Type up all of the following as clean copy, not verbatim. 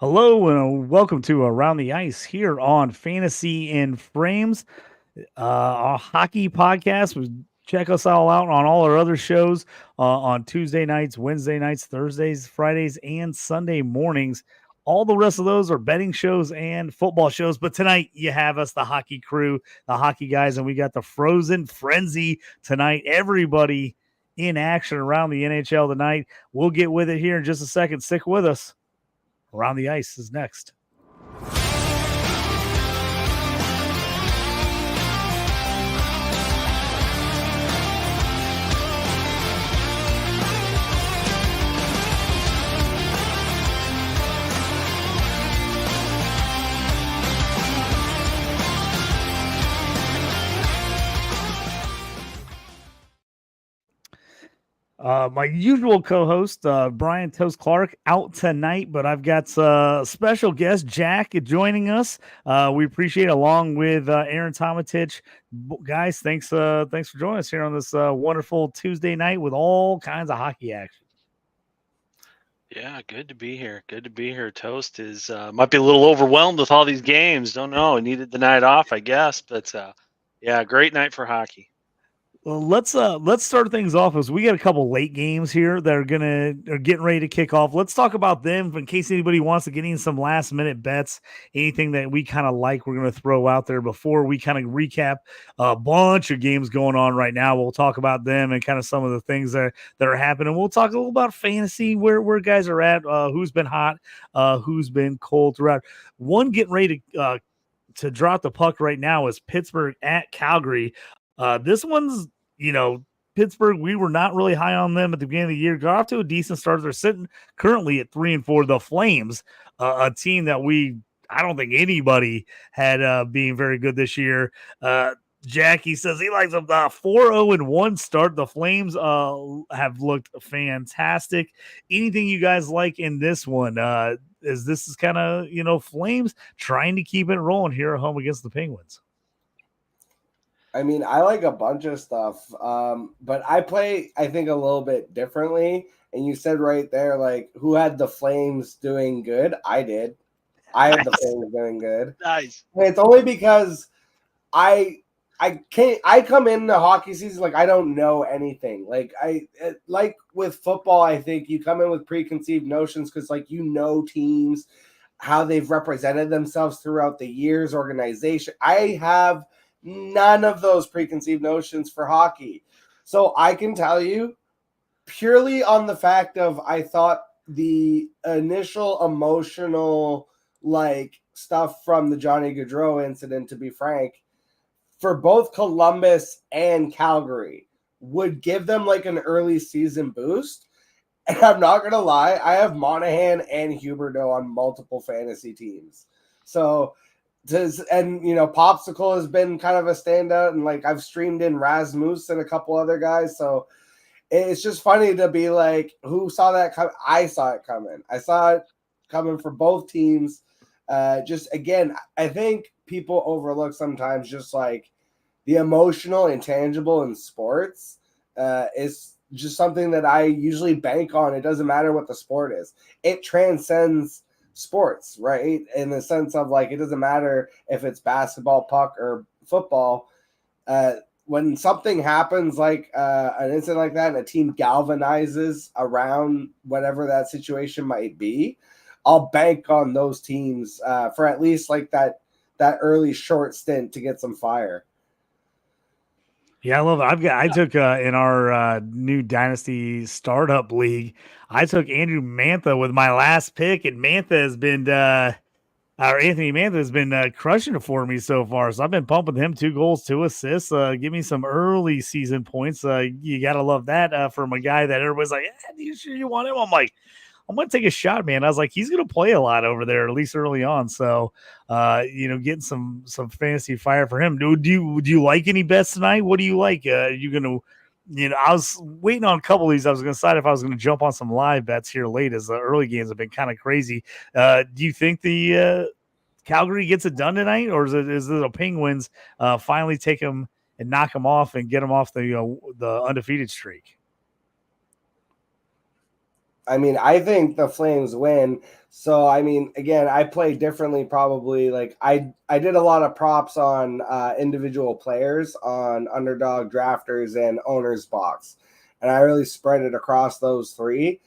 Hello and welcome to Around the Ice here on Fantasy in Frames, a hockey podcast. Check us all out on all our other shows on Tuesday nights, Wednesday nights, Thursdays, Fridays, and Sunday mornings. All the rest of those are betting shows and football shows. But tonight you have us, the hockey crew, the hockey guys, and we got the Frozen Frenzy tonight. Everybody in action around the NHL tonight. We'll get with it here in just a second. Stick with us. Around the Ice is next. My usual co-host, Brian Toast Clark, out tonight, but I've got special guest Jack joining us. We appreciate it, along with Aaron Tometich. Guys, thanks for joining us here on this wonderful Tuesday night with all kinds of hockey action. Yeah, good to be here. Good to be here. Toast is might be a little overwhelmed with all these games. Don't know. Needed the night off, I guess. But yeah, great night for hockey. Well, let's start things off as we got a couple late games here that are getting ready to kick off. Let's talk about them in case anybody wants to get in some last minute bets. Anything that we kind of like, we're going to throw out there before we kind of recap a bunch of games going on right now. We'll talk about them and kind of some of the things that are happening. We'll talk a little about fantasy, where guys are at, who's been hot, who's been cold throughout. One getting ready to drop the puck right now is Pittsburgh at Calgary. This one's, Pittsburgh, we were not really high on them at the beginning of the year. Got off to a decent start. They're sitting currently at 3-4. The Flames, a team that I don't think anybody had being very good this year. Jackie says he likes them 4-0-1 start. The Flames have looked fantastic. Anything you guys like in this one? This is kind of, Flames trying to keep it rolling here at home against the Penguins. I mean, I like a bunch of stuff, but I play, I think, a little bit differently. And you said right there, like, who had the Flames doing good? I did. I had the Flames doing good. Nice. And it's only because I come in the hockey season like I don't know anything. Like with football, I think you come in with preconceived notions because teams, how they've represented themselves throughout the years, organization. I have none of those preconceived notions for hockey. So I can tell you purely on the fact of I thought the initial emotional stuff from the Johnny Gaudreau incident, to be frank, for both Columbus and Calgary would give them an early season boost. And I'm not going to lie, I have Monahan and Huberdeau on multiple fantasy teams. So Popsicle has been kind of a standout, and I've streamed in Rasmus and a couple other guys. So it's just funny to be like, who saw that coming? I saw it coming. I saw it coming for both teams. Again, I think people overlook sometimes just the emotional intangible in sports is just something that I usually bank on. It doesn't matter what the sport is. It transcends sports, right? In the sense of it doesn't matter if it's basketball, puck, or football. When something happens an incident like that and a team galvanizes around whatever that situation might be, I'll bank on those teams for at least that early short stint to get some fire. Yeah, I love it. I took in our new Dynasty startup league, I took Andrew Mantha with my last pick, and Mantha has been Anthony Mantha has been crushing it for me so far. So I've been pumping him 2 goals, 2 assists. Give me some early season points. You gotta love that from a guy that everybody's like, you sure you want him? I'm like, I'm going to take a shot, man. I was like, he's going to play a lot over there, at least early on. So, getting some fantasy fire for him. Do you like any bets tonight? What do you like? You going to, I was waiting on a couple of these. I was going to decide if I was going to jump on some live bets here late, as the early games have been kind of crazy. Do you think the Calgary gets it done tonight, or is it the Penguins finally take them and knock them off and get them off the undefeated streak? I mean, I think the Flames win. So, I mean, again, I play differently probably. Like I did a lot of props on individual players on Underdog, Drafters, and Owners Box. And I really spread it across those three.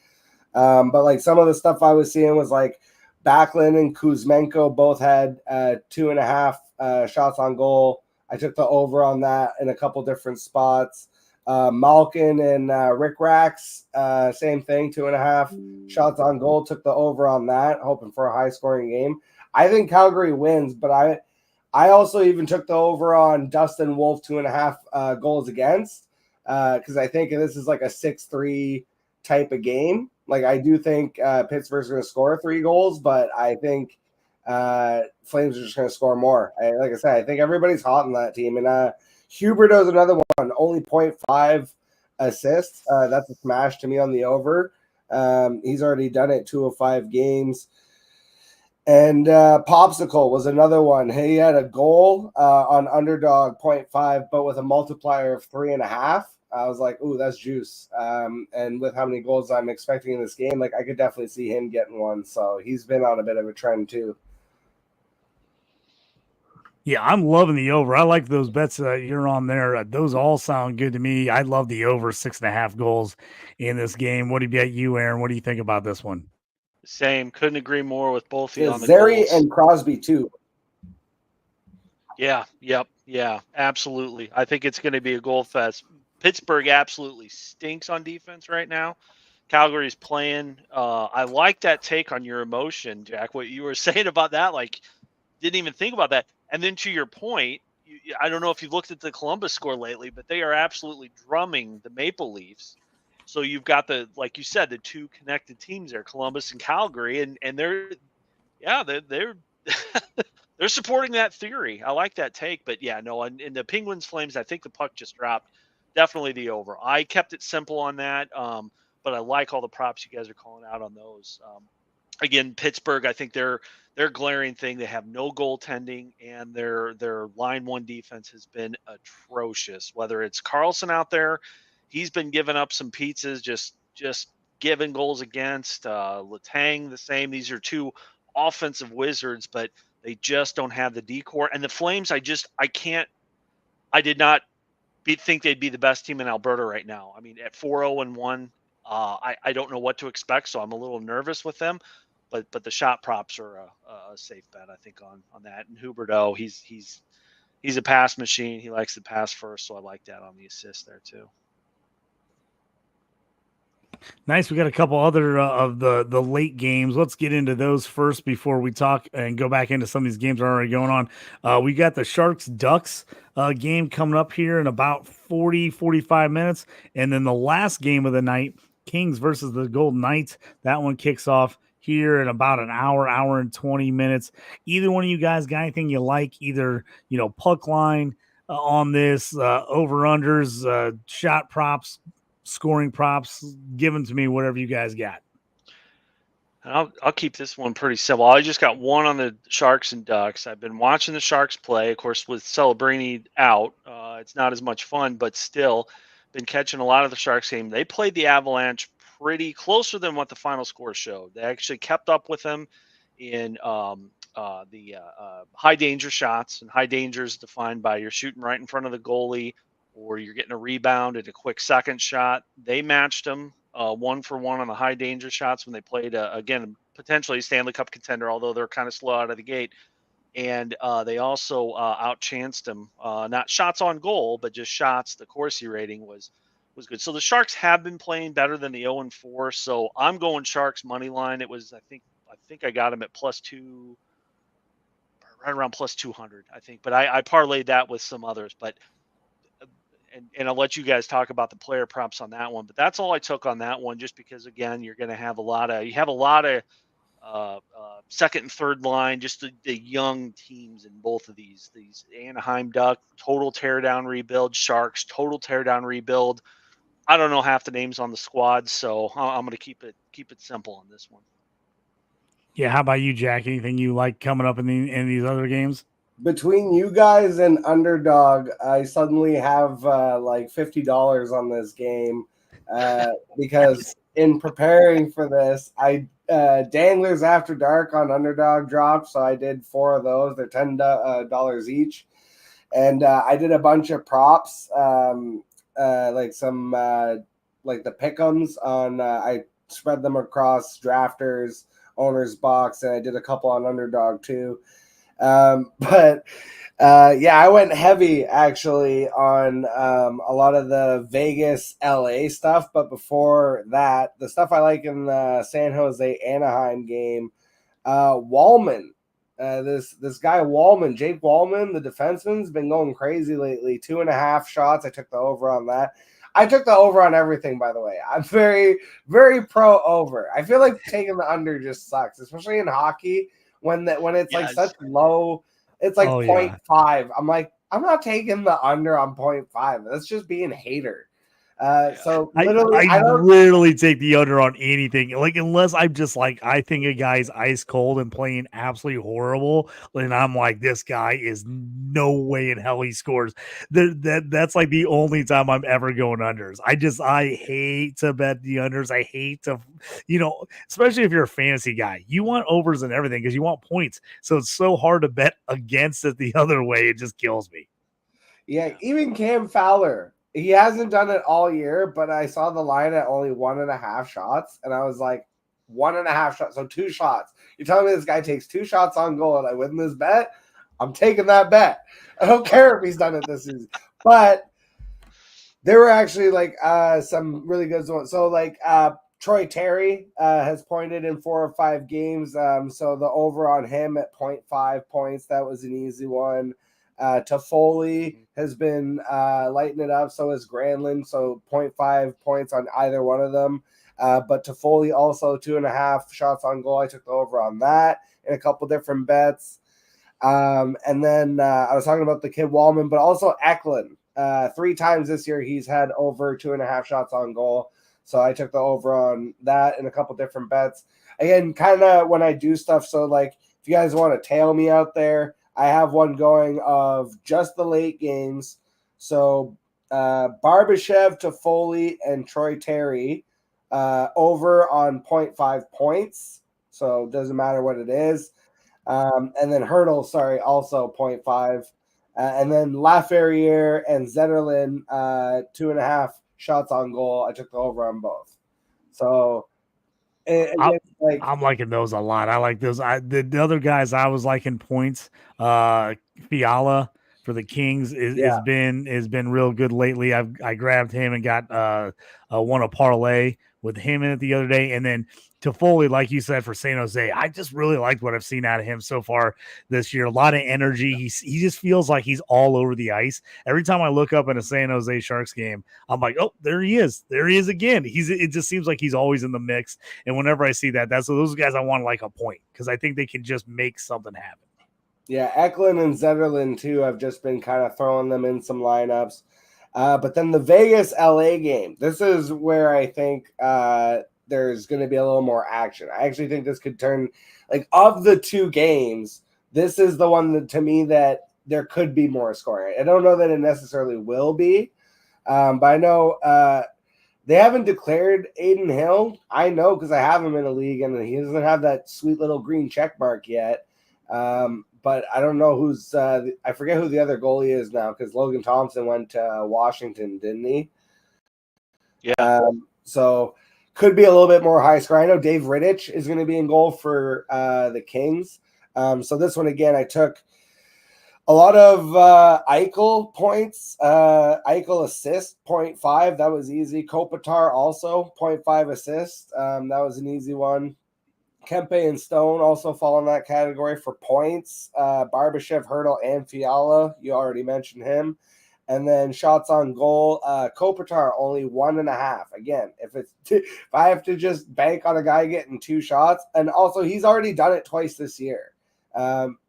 But like some of the stuff I was seeing was like Backlund and Kuzmenko both had 2.5 shots on goal. I took the over on that in a couple different spots. Malkin and Rick Racks, same thing, 2.5 shots on goal. Took the over on that, hoping for a high scoring game. I think Calgary wins, but I also even took the over on Dustin Wolf 2.5 goals against, because I think this is like a 6-3 type of game. Like I do think Pittsburgh's going to score 3 goals, but I think Flames are just going to score more. Like I said, I think everybody's hot on that team, and Huberto's another one, only 0.5 assists. That's a smash to me on the over. He's already done it 2 of 5 games. And Popsicle was another one. He had a goal on Underdog 0.5, but with a multiplier of 3.5. I was like, ooh, that's juice. And with how many goals I'm expecting in this game, like I could definitely see him getting one. So he's been on a bit of a trend too. Yeah, I'm loving the over. I like those bets you're on there. Those all sound good to me. I love the over 6.5 goals in this game. What about you, Aaron? What do you think about this one? Same. Couldn't agree more with both of you on the Zeri goals. and Crosby too. Yeah, yep, yeah, absolutely. I think it's going to be a goal fest. Pittsburgh absolutely stinks on defense right now. Calgary's playing. I like that take on your emotion, Jack, what you were saying about that. Like, didn't even think about that. And then to your point, I don't know if you've looked at the Columbus score lately, but they are absolutely drumming the Maple Leafs. So you've got like you said, the 2 connected teams there, Columbus and Calgary, and they're they're supporting that theory. I like that take, but yeah, no, in the Penguins Flames, I think the puck just dropped. Definitely the over. I kept it simple on that, but I like all the props you guys are calling out on those. Again, Pittsburgh, I think their glaring thing, they have no goaltending, and their line 1 defense has been atrocious. Whether it's Carlson out there, he's been giving up some pizzas, just giving goals against. Letang the same. These are 2 offensive wizards, but they just don't have the decor. And the Flames, I did not think they'd be the best team in Alberta right now. I mean, at 4-0-1, I don't know what to expect, so I'm a little nervous with them. But the shot props are a safe bet, I think, on that. And Huberto, he's a pass machine. He likes to pass first, so I like that on the assist there too. Nice. We got a couple other of the late games. Let's get into those first before we talk and go back into some of these games that are already going on. We got the Sharks Ducks game coming up here in about 45 minutes. And then the last game of the night, Kings versus the Golden Knights. That one kicks off here in about an hour and 20 minutes. Either one of you guys got anything you like, either, puck line on this, over-unders, shot props, scoring props, given to me, whatever you guys got. And I'll keep this one pretty simple. I just got one on the Sharks and Ducks. I've been watching the Sharks play. Of course, with Celebrini out, it's not as much fun, but still been catching a lot of the Sharks game. They played the Avalanche pretty closer than what the final score showed. They actually kept up with them in the high danger shots, and high danger is defined by you're shooting right in front of the goalie or you're getting a rebound and a quick second shot. They matched them 1-for-1 on the high danger shots when they played, again, potentially Stanley Cup contender, although they're kind of slow out of the gate. And they also outchanced them, not shots on goal, but just shots. The Corsi rating was good. So the Sharks have been playing better than the 0-4. So I'm going Sharks money line. It was, I think I got them at +2, right around +200, I think. But I parlayed that with some others. But and I'll let you guys talk about the player props on that one. But that's all I took on that one, just because again, you're going to have a lot of second and third line, just the young teams in both of these Anaheim Duck, total teardown rebuild, Sharks, total teardown rebuild. I don't know half the names on the squad, so I'm going to keep it simple on this one. Yeah, how about you, Jack? Anything you like coming up in these other games? Between you guys and Underdog, I suddenly have like $50 on this game because in preparing for this, I Danglers After Dark on Underdog dropped, so I did 4 of those. They're $10 each, and I did a bunch of props, like some like the pick'ems on. I spread them across drafters, owners box, and I did a couple on Underdog too. But I went heavy actually on a lot of the Vegas LA stuff. But before that, the stuff I like in the San Jose Anaheim game, Wallman, this guy Wallman, Jake Wallman, the defenseman's been going crazy lately. 2.5 shots. I took the over on that. I took the over on everything, by the way. I'm very, very pro over. I feel like taking the under just sucks, especially in hockey when it's like such low. It's like 0.5. I'm like, I'm not taking the under on 0.5. That's just being a hater. So literally, I rarely take the under on anything. Like, unless I'm just like, I think a guy's ice cold and playing absolutely horrible, and I'm like, this guy is no way in hell he scores. That's like the only time I'm ever going unders. I hate to bet the unders. I hate to, especially if you're a fantasy guy, you want overs and everything because you want points. So it's so hard to bet against it the other way. It just kills me. Yeah, even Cam Fowler. He hasn't done it all year, but I saw the line at only 1.5 shots, and I was like, 1.5 shots, so 2 shots. You're telling me this guy takes 2 shots on goal and I win this bet? I'm taking that bet. I don't care if he's done it this season. But there were actually like some really good ones. So like Troy Terry has pointed in 4 or 5 games. So the over on him at 0.5 points, that was an easy one. Toffoli has been lighting it up. So is Granlund. So 0.5 points on either one of them. But Toffoli also 2.5 shots on goal. I took the over on that in a couple different bets. And then I was talking about the kid Wallman, but also Eklund. 3 times this year he's had over 2.5 shots on goal. So I took the over on that in a couple different bets. Again, kind of when I do stuff. So like if you guys want to tail me out there, I have one going of just the late games. So Barbashev, Toffoli, and Troy Terry over on 0.5 points. So it doesn't matter what it is. And then Hurdle, also 0.5. And then Laferriere and Zetterlund, 2.5 shots on goal. I took the over on both. So I'm liking those a lot. I like those. The other guys I was liking points. Fiala for the Kings has been real good lately. I grabbed him and got won a parlay with him in it the other day, and then Toffoli, like you said, for San Jose. I just really liked what I've seen out of him so far this year. A lot of energy. He just feels like he's all over the ice. Every time I look up in a San Jose Sharks game, I'm like, oh, there he is. There he is again. It just seems like he's always in the mix. And whenever I see that, that's those guys I want like a point because I think they can just make something happen. Yeah, Eklund and Zetterlund too. I've just been kind of throwing them in some lineups. But then the Vegas LA game. This is where I think there's going to be a little more action. I actually think this could turn, like, of the 2 games, this is the one that, to me, that there could be more scoring. I don't know that it necessarily will be, but I know they haven't declared Aiden Hill. I know because I have him in a league, and he doesn't have that sweet little green check mark yet. But I don't know who's I forget who the other goalie is now because Logan Thompson went to Washington, didn't he? Yeah. So could be a little bit more high score. I know Dave Rittich is going to be in goal for the Kings. So this one, again, I took a lot of Eichel points. Eichel assist, 0.5. That was easy. Kopitar also, 0.5 assist. That was an easy one. Kempe and Stone also fall in that category for points. Barbashev, Hurdle, and Fiala. You already mentioned him. And then shots on goal. Kopitar only 1.5. Again, if I have to just bank on a guy getting 2 shots, and also he's already done it twice this year.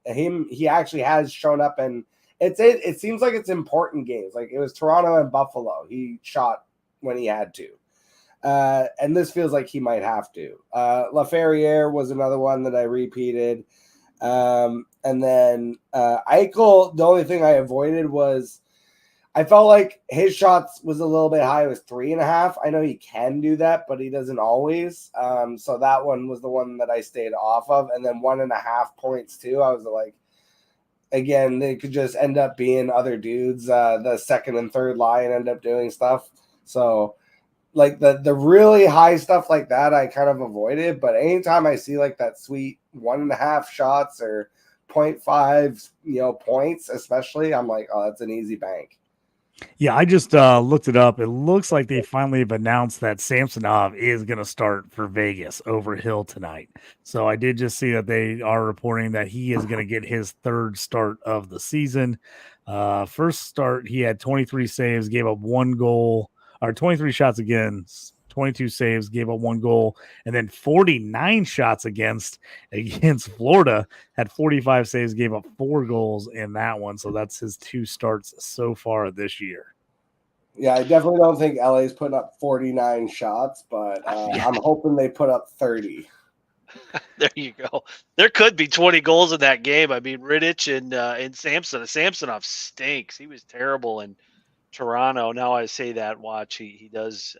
He actually has shown up, and it seems like it's important games. Like it was Toronto and Buffalo. He shot when he had to. And this feels like he might have to. Laferriere was another one that I repeated. And then Eichel, the only thing I avoided was I felt like his shots was a little bit high. It was 3.5. I know he can do that, but he doesn't always. So that one was the one that I stayed off of. And then 1.5 points too. I was like, again, they could just end up being other dudes. The second and third line end up doing stuff. So like the really high stuff like that, I kind of avoided. But anytime I see like that sweet 1.5 shots or 0.5, points, especially, I'm like, oh, that's an easy bank. Yeah, I just looked it up. It looks like they finally have announced that Samsonov is going to start for Vegas over Hill tonight. So I did just see that they are reporting that he is going to get his third start of the season. First start, he had 23 saves, gave up 1 goal, or 23 shots against, 22 saves, gave up 1 goal, and then 49 shots against Florida, had 45 saves, gave up 4 goals in that one. So that's his 2 starts so far this year. Yeah, I definitely don't think LA's putting up 49 shots, but I'm hoping they put up 30. There you go. There could be 20 goals in that game. I mean, Rittich and Samsonov stinks. He was terrible in Toronto. Now I say that, watch, he does.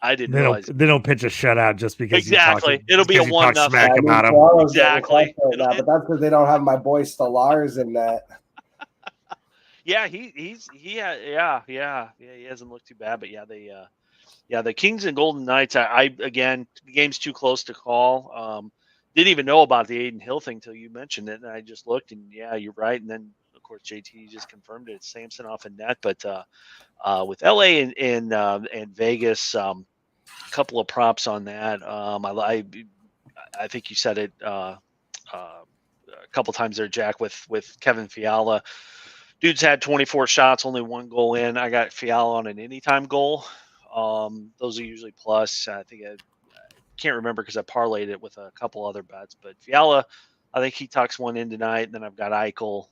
I didn't realize they don't pitch a shutout just because exactly. It'll be a 1-0 smack about him. Exactly. But that's because they don't have my boy Stellars in that. Yeah, he hasn't looked too bad, but the Kings and Golden Knights. I again, the game's too close to call. Didn't even know about the Aiden Hill thing till you mentioned it, and I just looked, and yeah, you're right. And then of course JT just confirmed it. It's Samsonov and net, but with LA and Vegas, a couple of props on that. I think you said it a couple times there, Jack, with Kevin Fiala. Dude's had 24 shots, only 1 goal in. I got Fiala on an anytime goal. Those are usually plus. I think I can't remember because I parlayed it with a couple other bets. But Fiala, I think he tucks one in tonight. And then I've got Eichel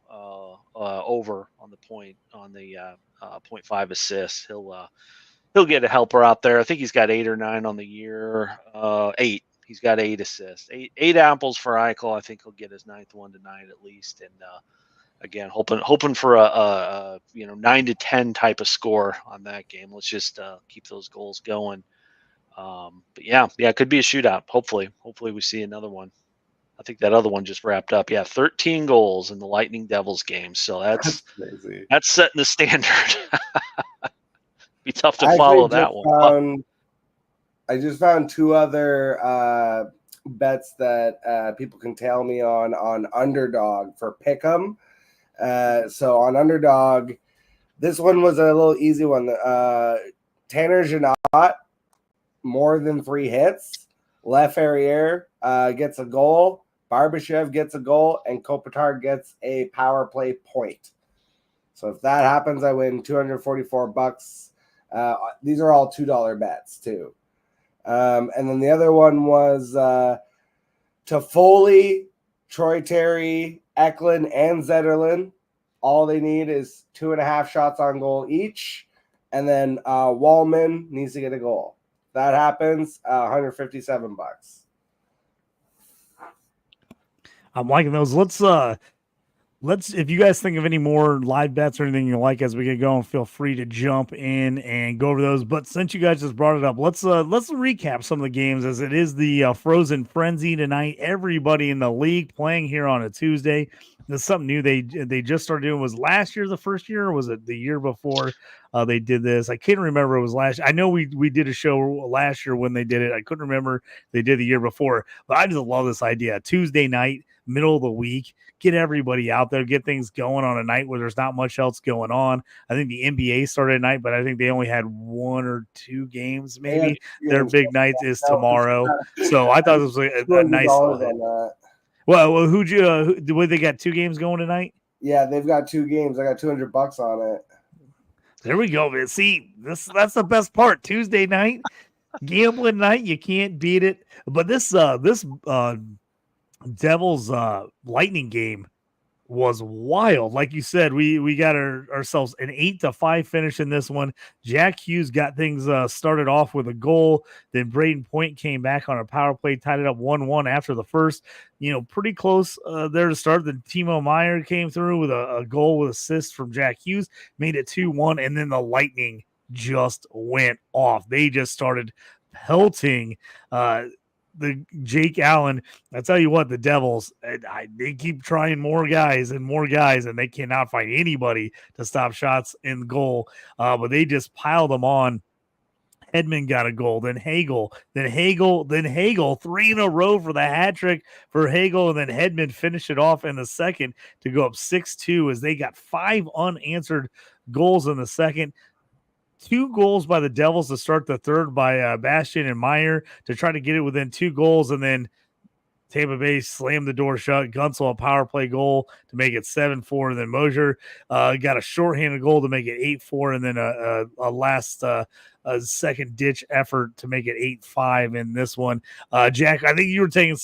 over on the point on the 0.5 assists. He'll get a helper out there. I think he's got 8 or 9 on the year. 8. He's got 8 assists. 8 apples for Eichel. I think he'll get his 9th one tonight at least. And again, hoping for a 9 to 10 type of score on that game. Let's just keep those goals going. But yeah, it could be a shootout. Hopefully we see another one. I think that other one just wrapped up. Yeah, 13 goals in the Lightning Devils game. So that's crazy. That's setting the standard. Be tough to follow that one. I just found 2 other bets that people can tail me on Underdog for Pick'em. So on Underdog, this one was a little easy one. Tanner Janot, more than 3 hits. Leferrier gets a goal. Barbashev gets a goal, and Kopitar gets a power play point. So if that happens, I win $244. These are all $2 bets too. And then the other one was Toffoli, Troy Terry, Eklund, and Zetterlund. All they need is 2.5 shots on goal each. And then Wallman needs to get a goal. If that happens, $157. I'm liking those. Let's if you guys think of any more live bets or anything you like as we get going, feel free to jump in and go over those. But since you guys just brought it up, let's recap some of the games as it is the Frozen Frenzy tonight. Everybody in the league playing here on a Tuesday. There's something new they just started doing. Was last year the first year, or was it the year before they did this? I can't remember. It was last year. I know we did a show last year when they did it. I couldn't remember they did the year before. But I just love this idea. Tuesday night, middle of the week, get everybody out there, get things going on a night where there's not much else going on. I think the NBA started at night, but I think they only had 1 or 2 games, maybe. Their big night is tomorrow. So I thought this was a nice one. Well, would they got 2 games going tonight? Yeah, they've got 2 games. I got $200 on it. There we go, man. See, that's the best part. Tuesday night, gambling night, you can't beat it. But this Devils Lightning game was wild. Like you said, we got ourselves an 8-5 finish in this one. Jack Hughes got things started off with a goal. Then Braden Point came back on a power play, tied it up 1-1 after the first. Pretty close there to start. Then Timo Meyer came through with a goal with assist from Jack Hughes, made it 2-1, and then the Lightning just went off. They just started pelting the Jake Allen. I tell you what, the Devils, they keep trying more guys, and they cannot find anybody to stop shots in goal. But they just piled them on. Hedman got a goal, then Hagel, then 3 in a row for the hat trick for Hagel, and then Hedman finished it off in the second to go up 6-2 as they got 5 unanswered goals in the second. 2 goals by the Devils to start the third by Bastian and Meyer to try to get it within 2 goals, and then Tampa Bay slammed the door shut. Gunsel a power play goal to make it 7-4, and then Mosier got a shorthanded goal to make it 8-4, and then a last a second ditch effort to make it 8-5 in this one. Jack, I think you were saying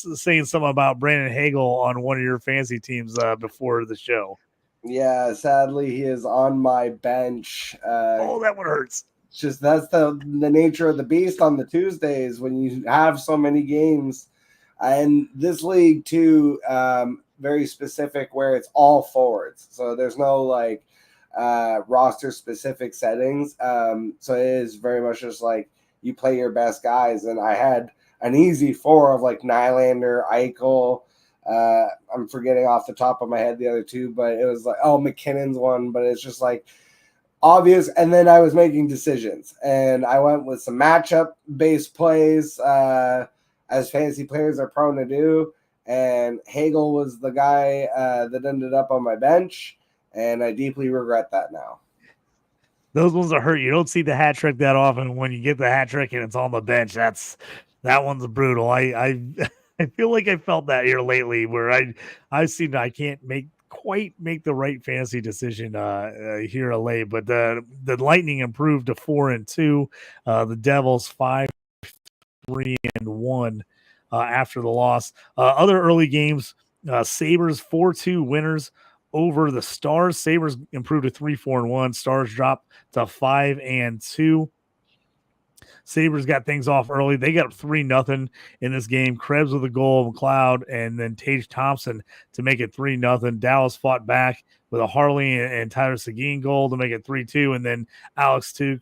something about Brandon Hagel on one of your fantasy teams before the show. Yeah, sadly, he is on my bench. That one hurts. Just that's the nature of the beast on the Tuesdays when you have so many games. And this league, too, very specific where it's all forwards. So there's no, roster-specific settings. So it is very much just you play your best guys. And I had an easy 4 of Nylander, Eichel. I'm forgetting off the top of my head the other 2, but it was McKinnon's one, but it's just obvious. And then I was making decisions, and I went with some matchup based plays, as fantasy players are prone to do. And Hagel was the guy that ended up on my bench, and I deeply regret that now. Those ones are hurt. You don't see the hat trick that often. When you get the hat trick and it's on the bench, that one's brutal. I feel like I felt that here lately, where I've seen I can't quite make the right fantasy decision here late. But the Lightning improved to 4-2. The Devils 5-3-1 after the loss. Other early games, Sabres 4-2 winners over the Stars. Sabres improved to 3-4-1. Stars dropped to 5-2. Sabres got things off early. They got up 3-0 in this game. Krebs with a goal, McLeod, and then Tage Thompson to make it 3-0. Dallas fought back with a Harley and Tyler Seguin goal to make it 3-2, and then Alex Tuch,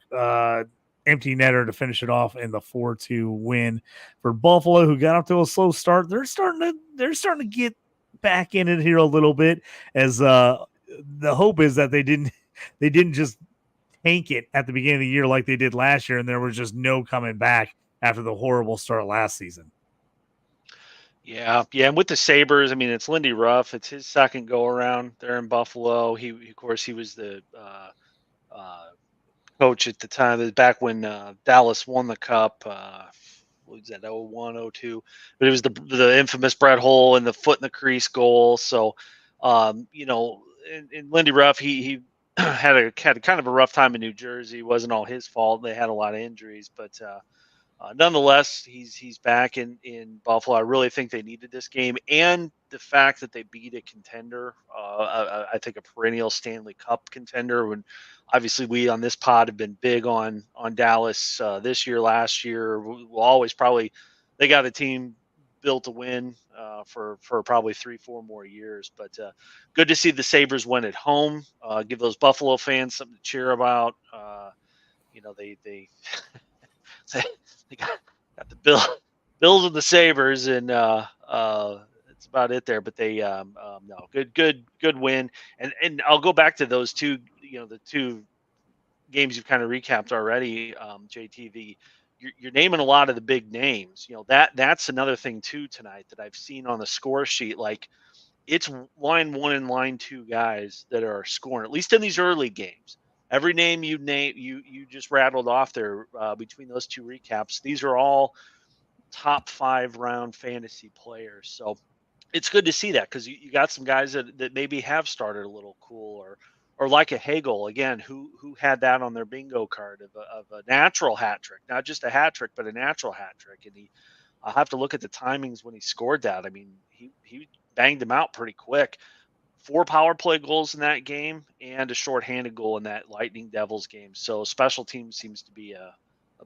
empty netter to finish it off in the 4-2 win for Buffalo, who got up to a slow start. They're starting to get back in it here a little bit, as the hope is that they didn't just tank it at the beginning of the year like they did last year, and there was just no coming back after the horrible start last season. Yeah, and with the Sabres, I mean, it's Lindy Ruff. It's his second go around there in Buffalo. He was the coach at the time, back when Dallas won the Cup. What was that, 01, 02? But it was the infamous Brett Hull and the foot in the crease goal. So, in Lindy Ruff, he had kind of a rough time in New Jersey. It wasn't all his fault. They had a lot of injuries, but nonetheless, he's back in Buffalo. I really think they needed this game, and the fact that they beat a contender, I think a perennial Stanley Cup contender. When obviously we on this pod have been big on Dallas this year, last year. We'll always they got a team built to win for probably 3-4 more years. But good to see the Sabres win at home. Give those Buffalo fans something to cheer about. They they got the Bills and the Sabres, and it's about it there. But they no, good win. And I'll go back to those two. The two games you've kind of recapped already, JT. You're naming a lot of the big names. That's another thing too tonight that I've seen on the score sheet. It's line 1 and line 2 guys that are scoring, at least in these early games. Every name you just rattled off there between those two recaps, these are all top 5 round fantasy players. So it's good to see that, because you got some guys that maybe have started a little cool, or like a Hagel again, who had that on their bingo card of a natural hat trick, not just a hat trick, but a natural hat trick. And I'll have to look at the timings when he scored that. I mean, he banged them out pretty quick. 4 power play goals in that game and a shorthanded goal in that Lightning Devils game. So special teams seems to be a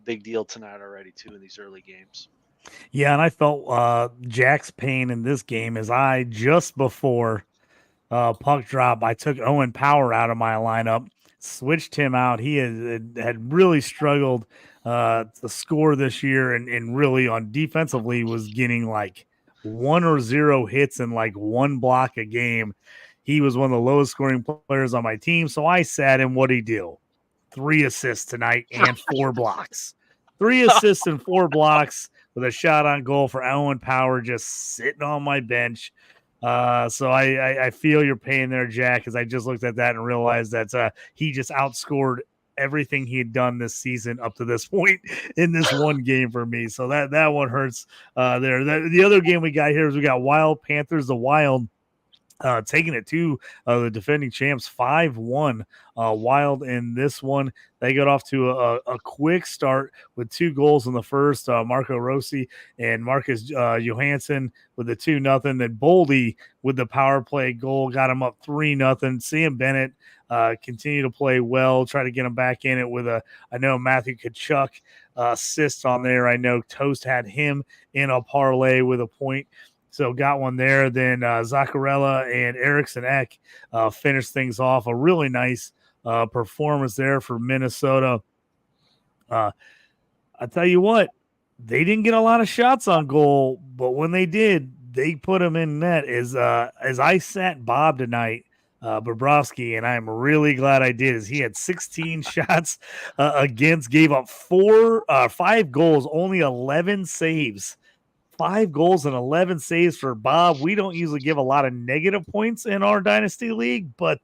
big deal tonight already too in these early games. Yeah, and I felt Jack's pain in this game as I just before puck drop, I took Owen Power out of my lineup, switched him out. He had really struggled to score this year, and really on defensively was getting like 1 or 0 hits and like 1 block a game. He was one of the lowest scoring players on my team, so I sat him. What'd he do? 3 assists tonight and 4 blocks. 3 assists and 4 blocks with a shot on goal for Owen Power just sitting on my bench. So I feel your pain there, Jack, because I just looked at that and realized that he just outscored everything he had done this season up to this point in this one game for me. So that one hurts there. The other game we got here is we got Wild Panthers, the Wild. Taking it to the defending champs 5-1 Wild in this one. They got off to a quick start with 2 goals in the first. Marco Rossi and Marcus Johansson with the 2-0. Then Boldy with the power play goal got him up 3-0. Sam Bennett continue to play well, try to get him back in it with I know Matthew Tkachuk assist on there. I know Toast had him in a parlay with a point. So got one there. Then Zaccarella and Eriksson Ek finished things off. A really nice performance there for Minnesota. I tell you what, they didn't get a lot of shots on goal, but when they did, they put them in net. As I sat Bob tonight, Bobrovsky, and I'm really glad I did, is he had 16 shots against, gave up 5 goals, only 11 saves. 5 goals and 11 saves for Bob. We don't usually give a lot of negative points in our Dynasty League, but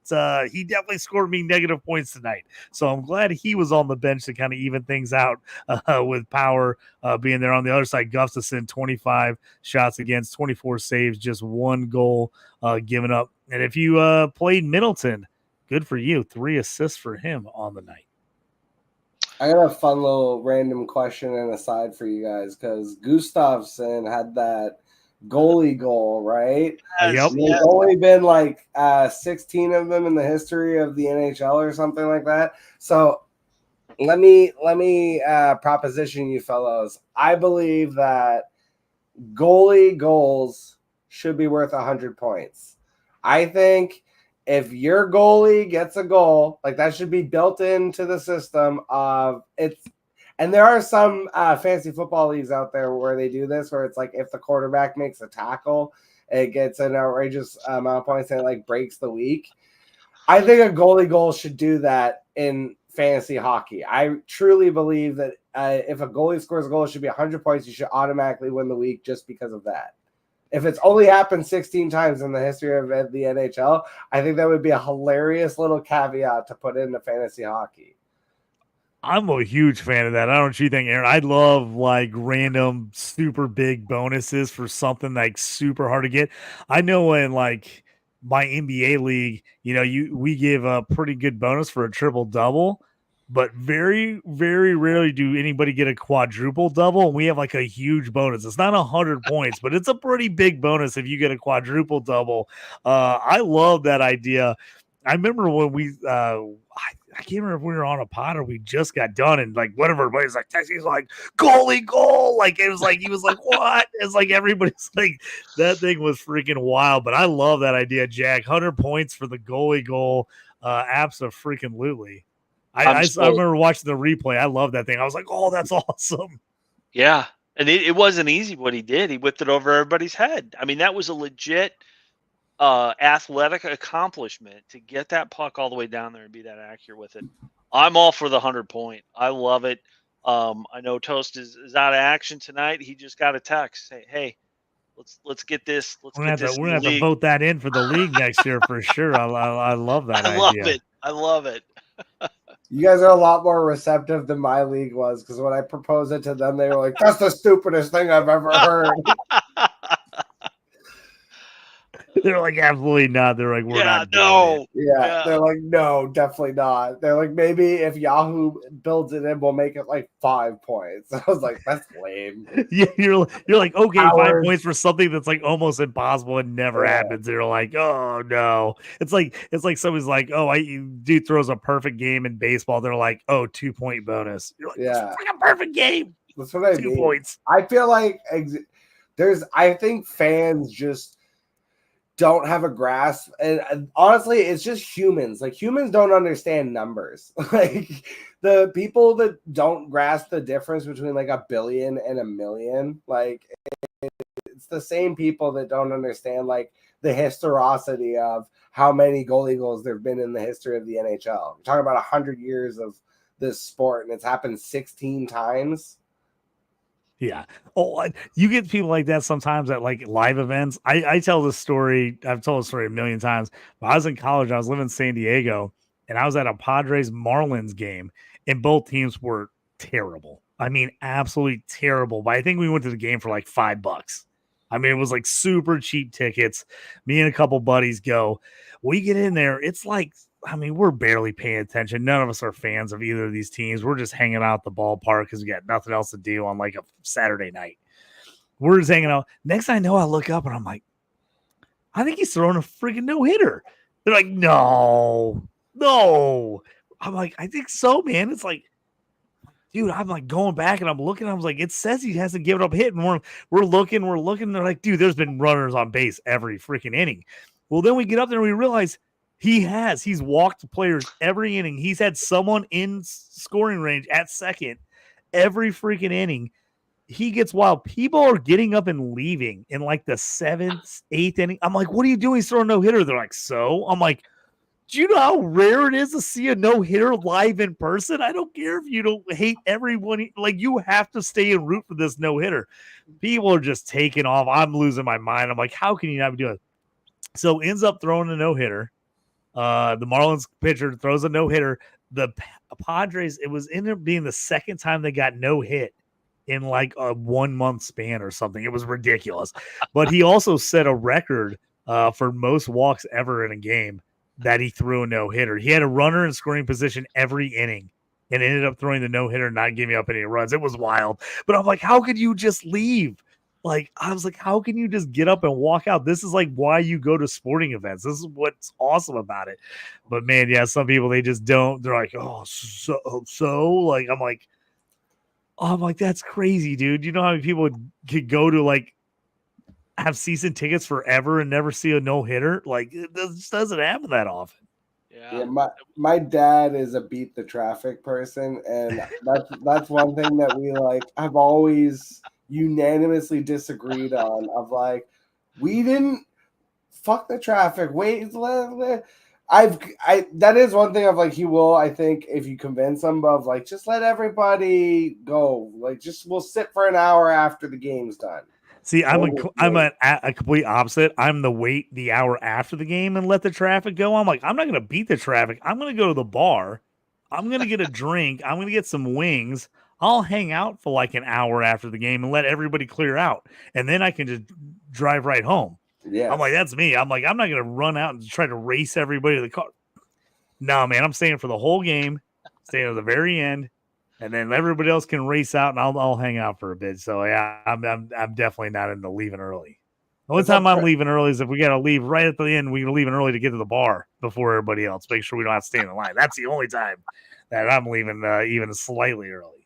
he definitely scored me negative points tonight. So I'm glad he was on the bench to kind of even things out with Power being there. On the other side, Gustafsson, 25 shots against, 24 saves, just 1 goal given up. And if you played Middleton, good for you. 3 assists for him on the night. I got a fun little random question and aside for you guys because Gustafsson had that goalie goal, right? Yep. There's only been like 16 of them in the history of the NHL or something like that. So let me proposition you fellows. I believe that goalie goals should be worth 100 points. I think if your goalie gets a goal, like that should be built into the system of it's. And there are some fantasy football leagues out there where they do this, where it's like if the quarterback makes a tackle, it gets an outrageous amount of points and it like breaks the week. I think a goalie goal should do that in fantasy hockey. I truly believe that if a goalie scores a goal, it should be 100 points. You should automatically win the week just because of that. If it's only happened 16 times in the history of the NHL, I think that would be a hilarious little caveat to put into fantasy hockey. I'm a huge fan of that. I don't know what you think, Aaron. I love like random super big bonuses for something like super hard to get. I know in like my NBA league, we give a pretty good bonus for a triple double, but very, very rarely do anybody get a quadruple double. And we have like a huge bonus. It's not 100 points, but it's a pretty big bonus if you get a quadruple double. I love that idea. I remember when I can't remember if we were on a pod or we just got done, and like whatever, everybody's like, Texas like goalie goal. Like it was like he was like, what? It's like everybody's like that thing was freaking wild. But I love that idea, Jack. 100 points for the goalie goal. Absolutely. I remember watching the replay. I love that thing. I was like, oh, that's awesome. Yeah. And it wasn't easy what he did. He whipped it over everybody's head. I mean, that was a legit athletic accomplishment to get that puck all the way down there and be that accurate with it. I'm all for the 100 point. I love it. I know Toast is out of action tonight. He just got a text. Hey, let's get this. We're gonna have to vote that in for the league next year for sure. I love that idea. I love it. You guys are a lot more receptive than my league was, because when I proposed it to them, they were like, that's the stupidest thing I've ever heard. They're like, absolutely not. They're like, we're not doing no. Yeah, they're like, no, definitely not. They're like, maybe if Yahoo builds it in, we'll make it like 5 points. I was like, that's lame. it. You're like, okay, 5 Hours. points for something that's like almost impossible and never happens. They're like, oh no. It's like somebody's like, oh, dude throws a perfect game in baseball. They're like, oh, 2-point bonus. You're like, Yeah. it's like a perfect game. That's what I 2 mean. points. I feel like I think fans just don't have a grasp, and honestly, it's just humans. Like, humans don't understand numbers. Like, the people that don't grasp the difference between like a billion and a million, like, it's the same people that don't understand like the historicity of how many goal eagles there have been in the history of the NHL. We're talking about 100 years of this sport, and it's happened 16 times. Yeah. Oh, you get people like that sometimes at like live events. I tell this story. I've told the story a million times. When I was in college, I was living in San Diego, and I was at a Padres Marlins game, and both teams were terrible. I mean, absolutely terrible. But I think we went to the game for like $5. I mean, it was like super cheap tickets. Me and a couple buddies go. We get in there. It's like, I mean, we're barely paying attention. None of us are fans of either of these teams. We're just hanging out at the ballpark because we got nothing else to do on like a Saturday night. We're just hanging out. Next thing I know, I look up and I'm like, I think he's throwing a freaking no-hitter. They're like, no. I'm like, I think so, man. It's like, dude, I'm like going back and I'm looking. I was like, it says he hasn't given up hit. And we're looking. They're like, dude, there's been runners on base every freaking inning. Well, then we get up there and we realize he's walked players every inning. He's had someone in scoring range at second every freaking inning. He gets wild. People are getting up and leaving in like the 7th, 8th inning. I'm like, what are you doing? He's throwing no hitter. They're like, so? I'm like, do you know how rare it is to see a no-hitter live in person? I don't care if you don't hate everyone. Like, you have to stay and root for this no-hitter. People are just taking off. I'm losing my mind. I'm like, how can you not be doing it? So ends up throwing a no-hitter. The Marlins pitcher throws a no-hitter. The Padres, it was ended up being the second time they got no hit in like a 1 month span or something. It was ridiculous. But he also set a record for most walks ever in a game that he threw a no-hitter. He had a runner in scoring position every inning and ended up throwing the no-hitter and not giving up any runs. It was wild. But I'm like, how could you just leave? Like, I was like, how can you just get up and walk out? This is like why you go to sporting events. This is what's awesome about it. But man, yeah, some people, they just don't. They're like, oh, so like, I'm like, that's crazy, dude. You know how many people could go to like have season tickets forever and never see a no-hitter? Like, it just doesn't happen that often. Yeah, my dad is a beat the traffic person, and that's one thing that we like have always unanimously disagreed on. Of like, we didn't fuck the traffic. Wait, that is one thing of like, he will, I think, if you convince him of like, just let everybody go. Like, just we'll sit for an hour after the game's done. See, I'm a complete opposite. I'm wait the hour after the game and let the traffic go. I'm like, I'm not going to beat the traffic. I'm going to go to the bar. I'm going to get a drink. I'm going to get some wings. I'll hang out for like an hour after the game and let everybody clear out. And then I can just drive right home. Yeah. I'm like, that's me. I'm like, I'm not going to run out and try to race everybody to the car. No, man, I'm staying for the whole game, staying to the very end. And then everybody else can race out, and I'll hang out for a bit. So yeah, I'm definitely not into leaving early. The only time I'm leaving early is if we got to leave right at the end. We're leaving early to get to the bar before everybody else. Make sure we don't have to stay in the line. That's the only time that I'm leaving even slightly early.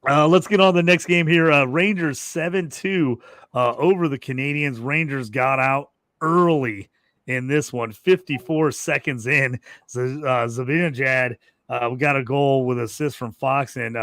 Let's get on the next game here. Rangers 7-2 over the Canadians. Rangers got out early in this one, 54 seconds in. Zibanejad we got a goal with assist from Fox and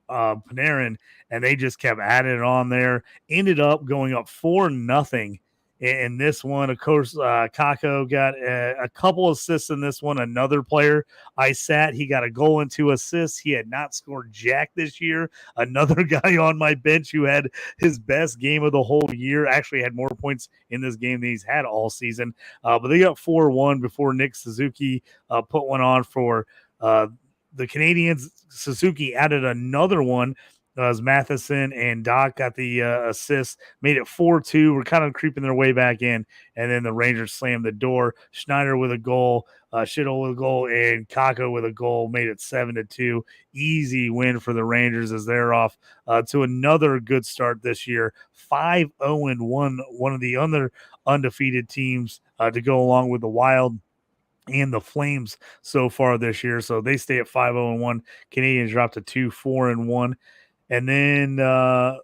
Panarin, and they just kept adding it on there. Ended up going up 4-0 in this one. Of course, Kako got a couple assists in this one. Another player, he got a goal and 2 assists. He had not scored jack this year. Another guy on my bench who had his best game of the whole year, actually had more points in this game than he's had all season. But they got 4-1 before Nick Suzuki put one on for the Canadians. Suzuki added another one as Matheson and Doc got the assist, made it 4-2. We're kind of creeping their way back in, and then the Rangers slammed the door. Schneider with a goal, Schittle with a goal, and Kako with a goal, made it 7-2. Easy win for the Rangers as they're off to another good start this year. 5-0-1, one of the other undefeated teams to go along with the Wild and the Flames so far this year. So they stay at 5-0-1. Canadians drop to 2-4-1. And then the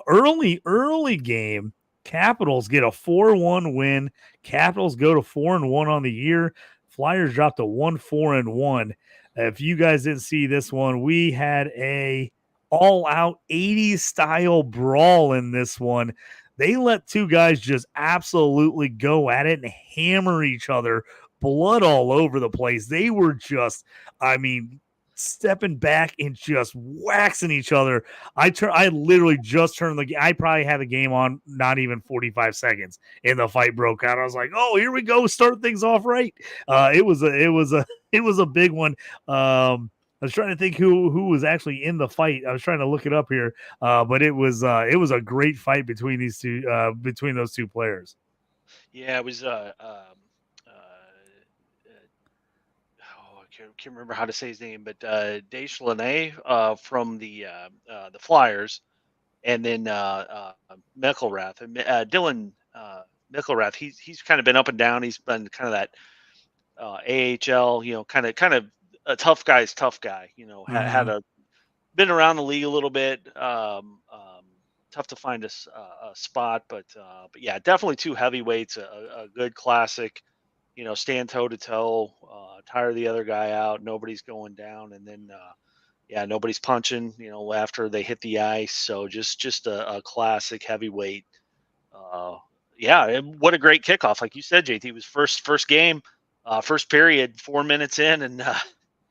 early game, Capitals get a 4-1 win. Capitals go to 4-1 on the year. Flyers drop to 1-4-1. If you guys didn't see this one, we had a all-out 80s style brawl in this one. They let two guys just absolutely go at it and hammer each other, blood all over the place. They were just, stepping back and just waxing each other. I literally just turned I probably had the game on not even 45 seconds and the fight broke out. I was like, oh, here we go. Start things off right. It was a big one. I was trying to think who was actually in the fight. I was trying to look it up here, but it was a great fight between these two, between those two players. Yeah, it was. Can't remember how to say his name, but Jack Lucenay from the Flyers, and then Mickelrath and Dylan Mickelrath. He's kind of been up and down. He's been kind of that AHL, kind of a tough guy. Had been around the league a little bit. Tough to find a spot, but yeah, definitely two heavyweights. A good classic. Stand toe to toe, tire the other guy out. Nobody's going down, and then nobody's punching. After they hit the ice. So just a classic heavyweight. What a great kickoff, like you said, JT. It was first game, first period, 4 minutes in, and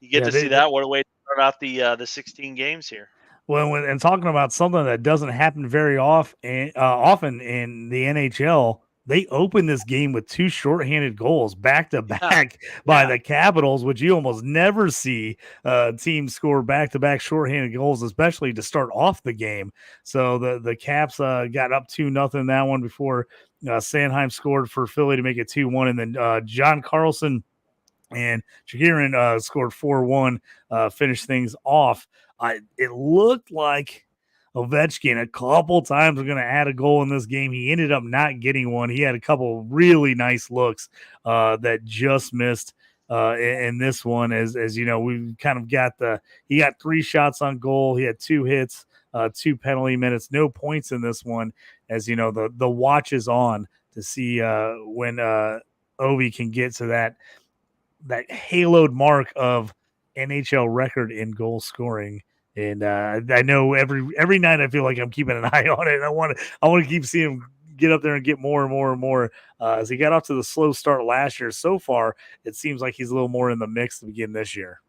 you get to see that. What a way to start out the 16 games here. Well, and talking about something that doesn't happen very often in the NHL. They opened this game with two shorthanded goals back to back by the Capitals, which you almost never see teams score back to back shorthanded goals, especially to start off the game. So the Caps got up 2-0 that one before Sanheim scored for Philly to make it 2-1, and then John Carlson and Shakirin scored 4-1, finished things off. It looked like Ovechkin a couple times we're going to add a goal in this game. He ended up not getting one. He had a couple really nice looks that just missed in this one. As we kind of got he got 3 shots on goal. He had 2 hits, 2 penalty minutes, no points in this one. As the watch is on to see when Ovi can get to that haloed mark of NHL record in goal scoring. And I know every night I feel like I'm keeping an eye on it. I want to keep seeing him get up there and get more and more and more. As he got off to the slow start last year, so far it seems like he's a little more in the mix to begin this year.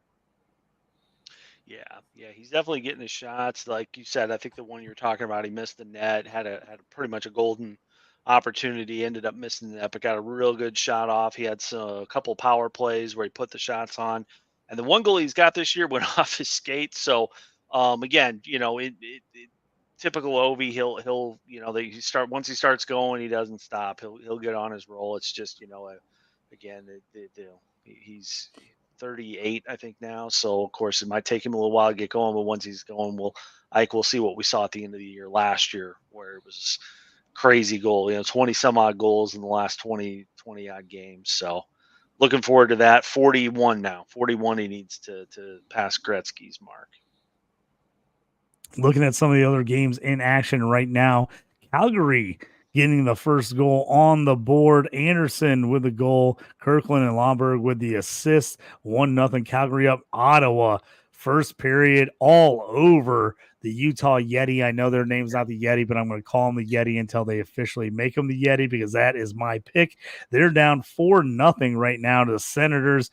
Yeah, he's definitely getting the shots. Like you said, I think the one you're talking about, he missed the net, had a pretty much a golden opportunity, ended up missing the net, but got a real good shot off. He had a couple power plays where he put the shots on, and the one goal he's got this year went off his skates. So again, typical Ovi, he'll once he starts going, he doesn't stop. He'll get on his roll. It's just he's 38, I think now. So of course it might take him a little while to get going, but once he's going, we'll see what we saw at the end of the year last year, where it was crazy goal. 20 some odd goals in the last 20 odd games. So looking forward to that. 41 now. 41 he needs to pass Gretzky's mark. Looking at some of the other games in action right now, Calgary getting the first goal on the board. Anderson with the goal. Kirkland and Lomberg with the assist. 1-0 Calgary up. Ottawa, first period, all over the Utah Yeti. I know their name's not the Yeti, but I'm going to call them the Yeti until they officially make them the Yeti, because that is my pick. They're down 4-0 right now to the Senators.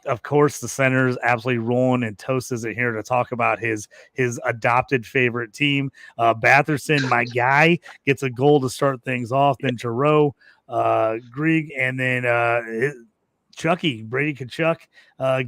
Of course, the Senators absolutely rolling, and Toast isn't here to talk about his adopted favorite team. Batherson, my guy, gets a goal to start things off. Then Giroux, Grieg, and then Brady Tkachuk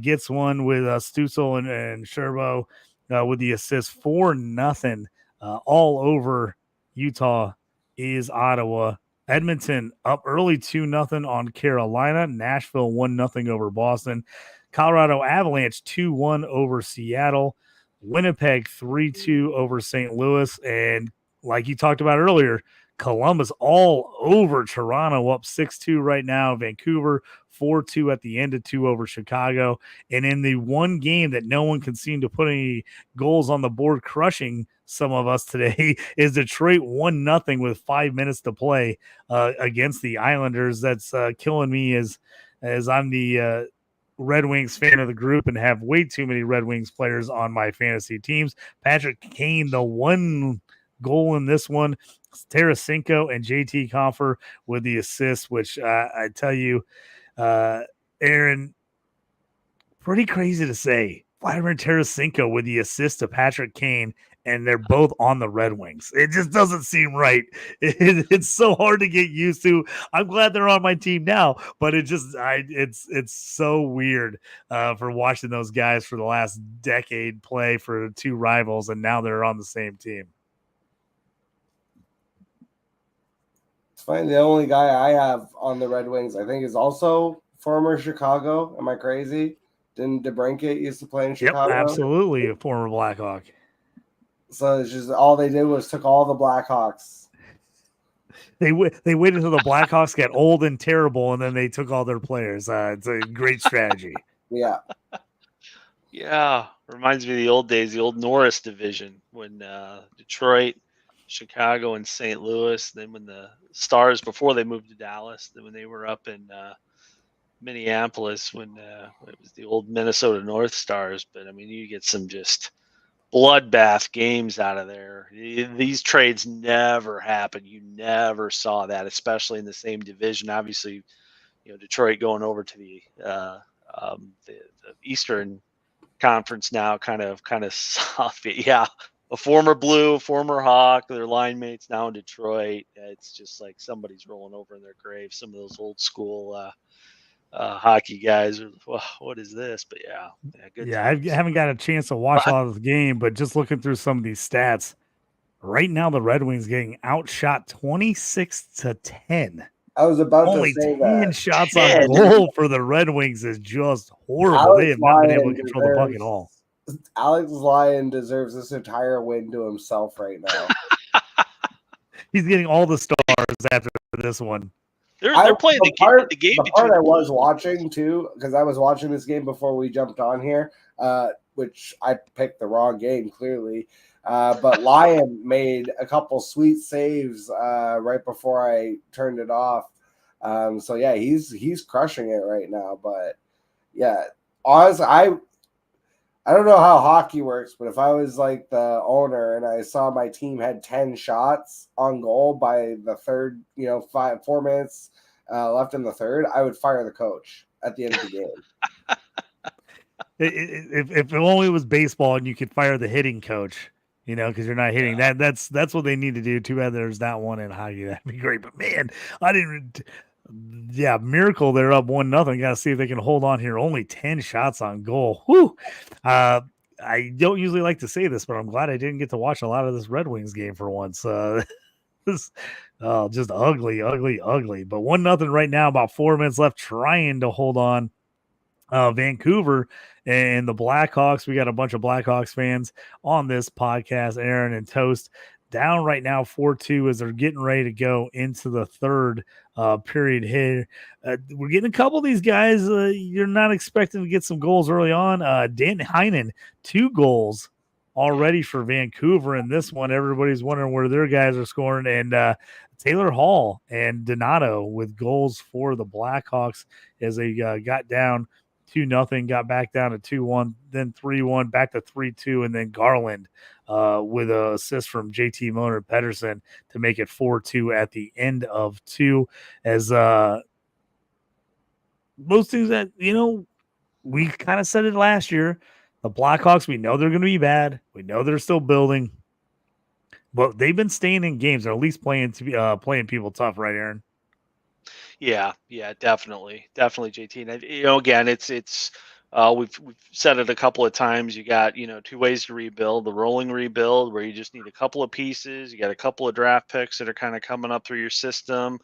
gets one with Stützle and Sherbo. with the assist. 4-0 all over Utah is Ottawa. Edmonton up early 2-0 on Carolina. Nashville 1-0 over Boston. Colorado Avalanche 2-1 over Seattle. Winnipeg 3-2 over St. Louis. And like you talked about earlier, Columbus all over Toronto, up 6-2 right now. Vancouver 4-2 at the end of 2 over Chicago. And in the one game that no one can seem to put any goals on the board, crushing some of us today, is Detroit 1-0 with 5 minutes to play against the Islanders. That's killing me as I'm the Red Wings fan of the group and have way too many Red Wings players on my fantasy teams. Patrick Kane, the one goal in this one. Tarasenko and JT Compher with the assist, which I tell you, Aaron, pretty crazy to say. Vladimir Tarasenko with the assist to Patrick Kane, and they're both on the Red Wings. It just doesn't seem right. It's so hard to get used to. I'm glad they're on my team now, but it's so weird for watching those guys for the last decade play for two rivals, and now they're on the same team. It's funny. The only guy I have on the Red Wings, I think, is also former Chicago. Am I crazy? Didn't DeBrincat used to play in Chicago? Yep, absolutely, a former Blackhawk. So it's just all they did was took all the Blackhawks. They waited until the Blackhawks got old and terrible, and then they took all their players. It's a great strategy. Yeah. Yeah. Reminds me of the old days, the old Norris division when Detroit, Chicago, and St. Louis. Then when the Stars, before they moved to Dallas, then when they were up in Minneapolis, when it was the old Minnesota North Stars. But I mean, you get some just bloodbath games out of there. These trades never happened. You never saw that, especially in the same division. Obviously, Detroit going over to the Eastern Conference now, kind of soft. Yeah, a former Blue, former Hawk, their line mates now in Detroit. It's just like somebody's rolling over in their grave. Some of those old school hockey guys are, what is this? But good. Yeah, I haven't got a chance to watch a lot of the game, but just looking through some of these stats, right now the Red Wings getting outshot 26-10. I was about Only to say 10 that. shots on goal for the Red Wings is just horrible. They have not been able to control the puck at all. Alex Lyon deserves this entire win to himself right now. He's getting all the stars after this one. They're playing the game. The part I was watching too, because I was watching this game before we jumped on here, which I picked the wrong game clearly. But Lyon made a couple sweet saves right before I turned it off. So yeah, he's crushing it right now. But yeah, honestly, I don't know how hockey works, but if I was like the owner and I saw my team had 10 shots on goal by the third, 4 minutes left in the third, I would fire the coach at the end of the game. If it only was baseball and you could fire the hitting coach, because you're not hitting. That's what they need to do. Too bad there's not one in hockey. That'd be great. But man, miracle they're up 1-0. Got to see if they can hold on here. Only 10 shots on goal. Whew. I don't usually like to say this, but I'm glad I didn't get to watch a lot of this Red Wings game for once. Just ugly. But 1-0 right now. About 4 minutes left, trying to hold on. Vancouver and the Blackhawks. We got a bunch of Blackhawks fans on this podcast. Aaron and Toast down right now 4-2 as they're getting ready to go into the third period here. We're getting a couple of these guys. You're not expecting to get some goals early on. Dan Heinen, 2 goals already for Vancouver in this one. Everybody's wondering where their guys are scoring. And Taylor Hall and Donato with goals for the Blackhawks as they got down 2-0, got back down to 2-1, then 3-1, back to 3-2, and then Garland with an assist from JT Miller Pedersen to make it 4-2 at the end of 2. As most things that, we kind of said it last year, the Blackhawks, we know they're going to be bad. We know they're still building. But they've been staying in games, or at least playing playing people tough, right, Aaron? Yeah, definitely, JT. And again, it's We've said it a couple of times. You got, two ways to rebuild: the rolling rebuild, where you just need a couple of pieces. You got a couple of draft picks that are kind of coming up through your system,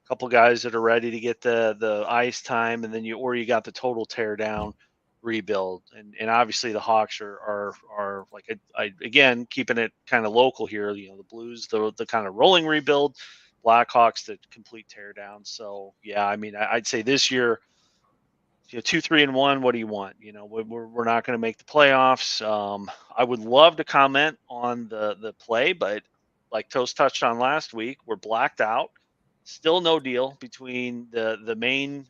a couple guys that are ready to get the ice time, and then you got the total tear down rebuild. And obviously the Hawks are like, again, keeping it kind of local here. The Blues, the kind of rolling rebuild, Blackhawks, the complete tear down. So yeah, I mean, I'd say this year, 2, 3, and 1. What do you want? We're not going to make the playoffs. I would love to comment on the play, but like Toast touched on last week, we're blacked out. Still no deal between the main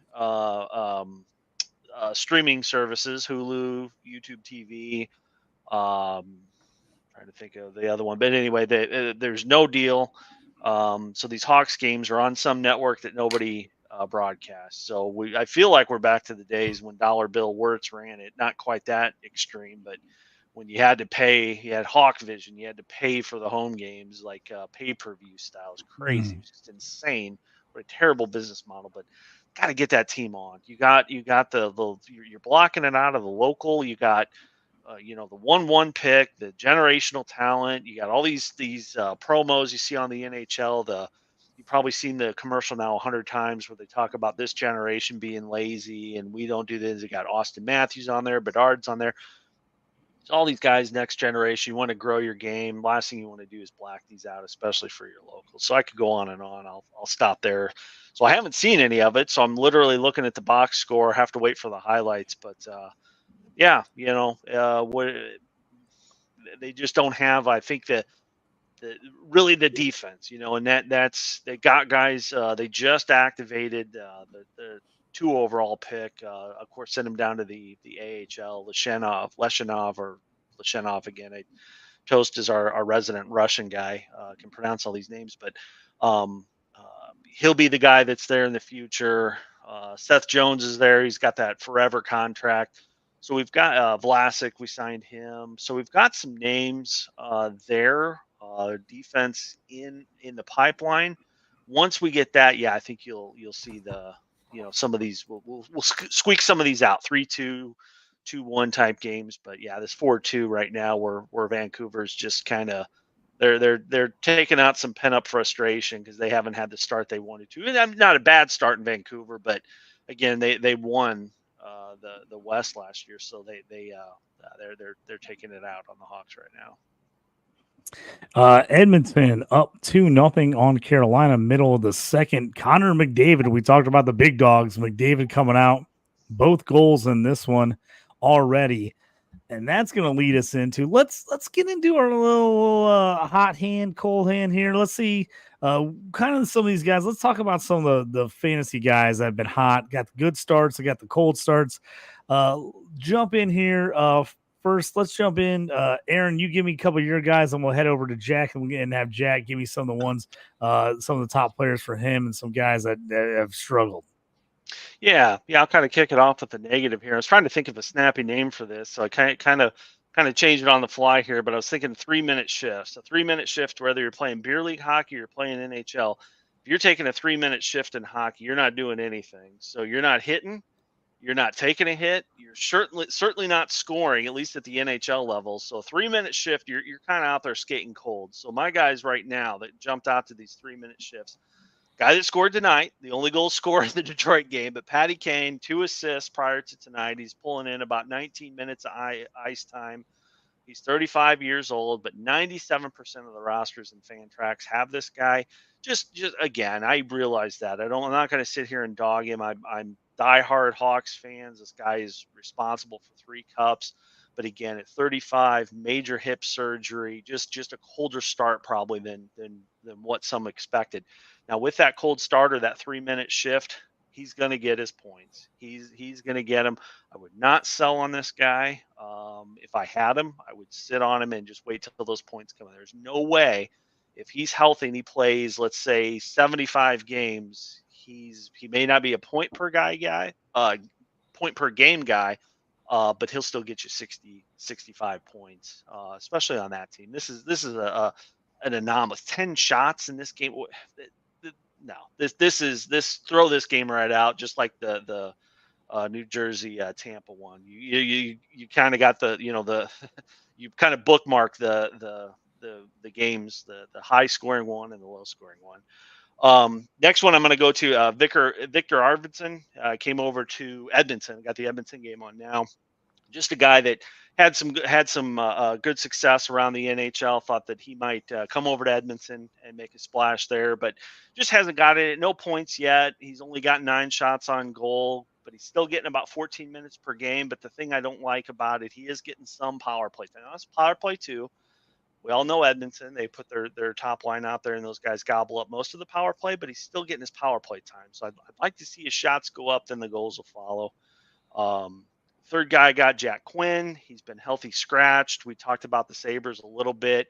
streaming services, Hulu, YouTube TV. Trying to think of the other one, but anyway, there's no deal. So these Hawks games are on some network that nobody broadcasts. So I feel like we're back to the days when Dollar Bill Wirtz ran it. Not quite that extreme, but when you had to pay, you had Hawk Vision, you had to pay for the home games, like pay-per-view style. It was crazy. It was just insane. What a terrible business model, but got to get that team on. You got you're blocking it out of the local. You got the 1-1 pick, the generational talent. You got all these promos you see on the NHL. You've probably seen the commercial now 100 times where they talk about this generation being lazy and we don't do this. You got Austin Matthews on there, Bedard's on there. It's all these guys, next generation. You want to grow your game. Last thing you want to do is black these out, especially for your locals. So I could go on and on. I'll stop there. So I haven't seen any of it. So I'm literally looking at the box score. Have to wait for the highlights, but yeah, they just don't have, I think, really the defense, and that's they got guys. They just activated the 2 overall pick. Of course, sent him down to the AHL, Lashenov again. Toast is our resident Russian guy. Can pronounce all these names, but he'll be the guy that's there in the future. Seth Jones is there. He's got that forever contract. So we've got Vlasic. We signed him. So we've got some names there. Defense in the pipeline. Once we get that, yeah, I think you'll see some of these. We'll squeak some of these out. 3-2, 2-1 type games. But yeah, this 4-2 right now, where Vancouver's just kind of they're taking out some pent up frustration because they haven't had the start they wanted to. And not a bad start in Vancouver, but again, they won the West last year, so they're taking it out on the Hawks right now. Edmonton up 2-0 on Carolina, middle of the second. Connor McDavid, we talked about the big dogs. McDavid coming out, both goals in this one already. And that's going to lead us into let's get into our little hot hand, cold hand here. Let's see kind of some of these guys. Let's talk about some of the fantasy guys that have been hot, got the good starts, they got the cold starts. Jump in here. First, let's jump in. Aaron, you give me a couple of your guys, and we'll head over to Jack and have Jack give me some of the ones, some of the top players for him and some guys that have struggled. Yeah, I'll kind of kick it off with the negative here. I was trying to think of a snappy name for this, so I kind of changed it on the fly here. But I was thinking 3-minute shifts. A 3-minute shift, whether you're playing beer league hockey or you're playing NHL. If you're taking a 3-minute shift in hockey, you're not doing anything. So you're not hitting, you're not taking a hit, you're certainly not scoring, at least at the NHL level. So a 3-minute shift, you're kind of out there skating cold. So my guys right now that jumped out to these 3-minute shifts. Guy that scored tonight, the only goal scorer in the Detroit game, but Patty Kane, 2 assists prior to tonight. He's pulling in about 19 minutes of ice time. He's 35 years old, but 97% of the rosters in Fantrax have this guy. Just again, I realize that. I'm not going to sit here and dog him. I'm diehard Hawks fans. This guy is responsible for 3 cups. But again, at 35, major hip surgery, just a colder start probably than what some expected. Now, with that cold starter, that 3-minute shift, he's going to get his points. He's going to get them. I would not sell on this guy. If I had him, I would sit on him and just wait till those points come in. There's no way, if he's healthy and he plays, let's say 75 games, he may not be a point per game guy, but he'll still get you 60, 65 points, especially on that team. This is an anomalous. 10 shots in this game. No, this throw this game right out, just like the New Jersey Tampa one. You kind of got the you kind of bookmarked the games, the high scoring one and the low scoring one. Next one I'm going to go to Victor Arvidsson came over to Edmonton. Got the Edmonton game on now. Just a guy that had some good success around the NHL. Thought that he might come over to Edmonton and make a splash there, but just hasn't got it. No points yet. He's only got 9 shots on goal, but he's still getting about 14 minutes per game. But the thing I don't like about it, he is getting some power play. Now it's power play too. We all know Edmonton. They put their top line out there, and those guys gobble up most of the power play, but he's still getting his power play time. So I'd like to see his shots go up, then the goals will follow. Third guy got Jack Quinn. He's been healthy scratched. We talked about the Sabres a little bit.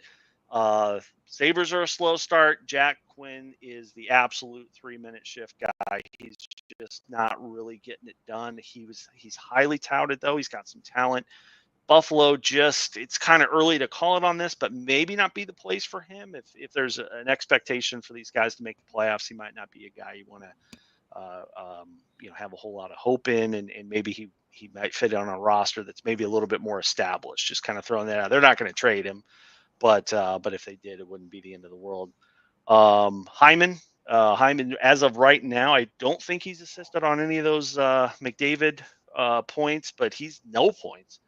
Sabres are a slow start. Jack Quinn is the absolute 3-minute shift guy. He's just not really getting it done. He's highly touted, though. He's got some talent. Buffalo it's kind of early to call it on this, but maybe not be the place for him. If there's an expectation for these guys to make the playoffs, he might not be a guy you want to have a whole lot of hope in, and maybe he might fit on a roster that's maybe a little bit more established. Just kind of throwing that out. They're not going to trade him, but if they did, it wouldn't be the end of the world. Hyman, as of right now, I don't think he's assisted on any of those McDavid points, but he's no points.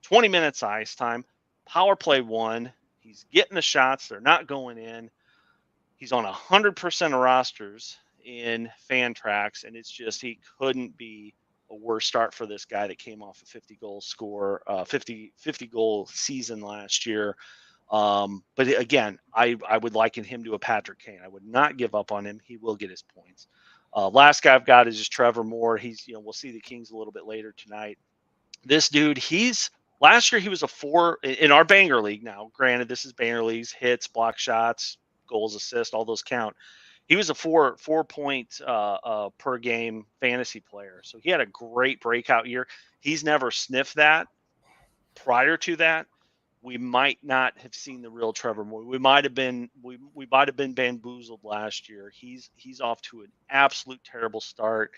20 minutes ice time, power play 1. He's getting the shots. They're not going in. He's on 100% of rosters in Fantrax, and it's just he couldn't be a worse start for this guy that came off a 50 goal season last year. But again, I would liken him to a Patrick Kane. I would not give up on him. He will get his points. Last guy I've got is just Trevor Moore. We'll see the Kings a little bit later tonight. This dude, last year he was a 4 in our Banger League. Now, granted, this is Banger Leagues, hits, block shots, goals, assists, all those count. He was a 4 point per game fantasy player. So he had a great breakout year. He's never sniffed that. Prior to that, we might not have seen the real Trevor Moore. We might have been bamboozled last year. He's off to an absolute terrible start.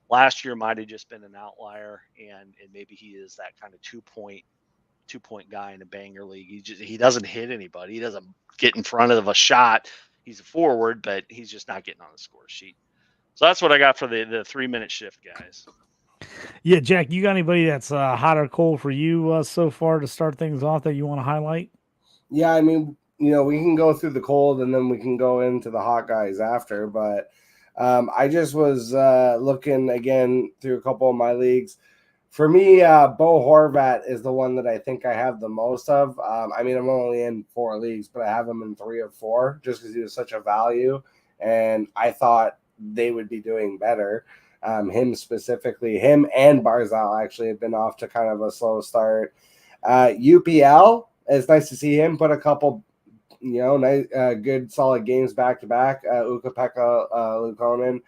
Last year might have just been an outlier, and maybe he is that kind of 2 point guy in a Banger League. He doesn't hit anybody. He doesn't get in front of a shot. He's a forward, but he's just not getting on the score sheet. So that's what I got for the 3-minute shift guys. Yeah, Jack, you got anybody that's hot or cold for you so far to start things off that you want to highlight? Yeah, I mean, we can go through the cold and then we can go into the hot guys after. But I just was looking again through a couple of my leagues. For me, Bo Horvat is the one that I think I have the most of. I mean, I'm only in 4 leagues, but I have him in 3 of 4 just because he was such a value. And I thought they would be doing better. Him specifically, him and Barzal actually have been off to kind of a slow start. UPL, it's nice to see him put a couple, nice, good solid games back to back. Ukko-Pekka Luukkonen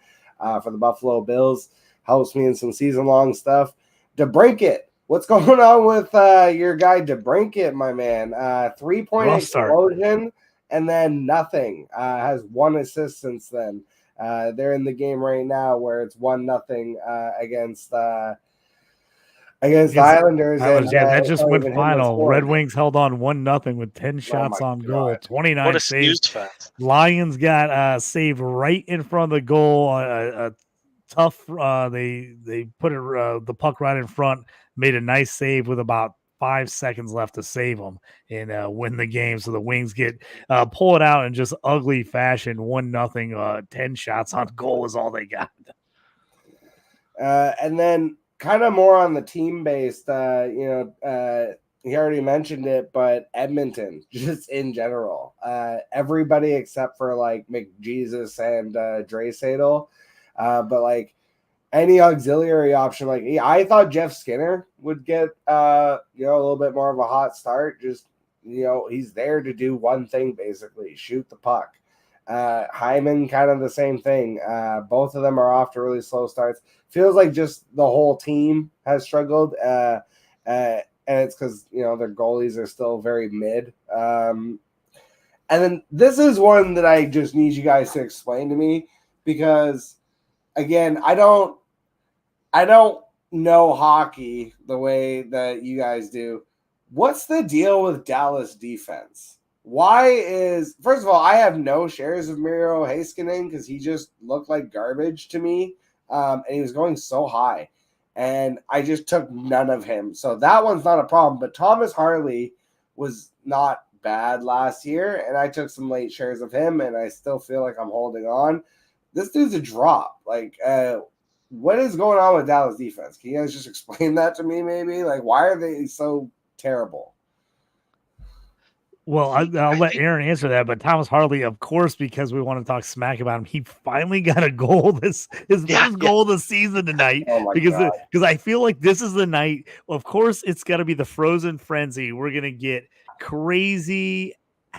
for the Buffalo Bills helps me in some season long stuff. DeBrincat, what's going on with your guy DeBrincat, my man? 3-point explosion and then nothing. Has 1 assist since then. They're in the game right now where it's 1-0 against the Islanders. That just went final. Red Wings held on 1-0 with 10 shots on goal, 29 saves. Lions got saved right in front of the goal. A tough. They put the puck right in front, made a nice save with about 5 seconds left to save them and win the game. So the Wings pull it out in just ugly fashion, 1-0. 10 shots on goal is all they got. And then kind of more on the team based, he already mentioned it, but Edmonton, just in general, everybody except for like McJesus and Draisaitl. But like any auxiliary option, like I thought Jeff Skinner would get a little bit more of a hot start. Just he's there to do one thing basically, shoot the puck. Hyman, kind of the same thing. Both of them are off to really slow starts. Feels like just the whole team has struggled, and it's because their goalies are still very mid. And then this is one that I just need you guys to explain to me because. Again, I don't know hockey the way that you guys do, what's the deal with Dallas defense? First of all, I have no shares of Miro Heiskanen because he just looked like garbage to me, and he was going so high, and I just took none of him. So that one's not a problem. But Thomas Harley was not bad last year, and I took some late shares of him, and I still feel like I'm holding on. This dude's a drop. What is going on with Dallas defense? Can you guys just explain that to me, maybe? Like, why are they so terrible? Well, I'll let Aaron answer that, but Thomas Harley, of course, because we want to talk smack about him, he finally got a goal. His first goal of the season tonight. Oh my because God. because I feel like this is the night. Of course, it's got to be the frozen frenzy. We're gonna get crazy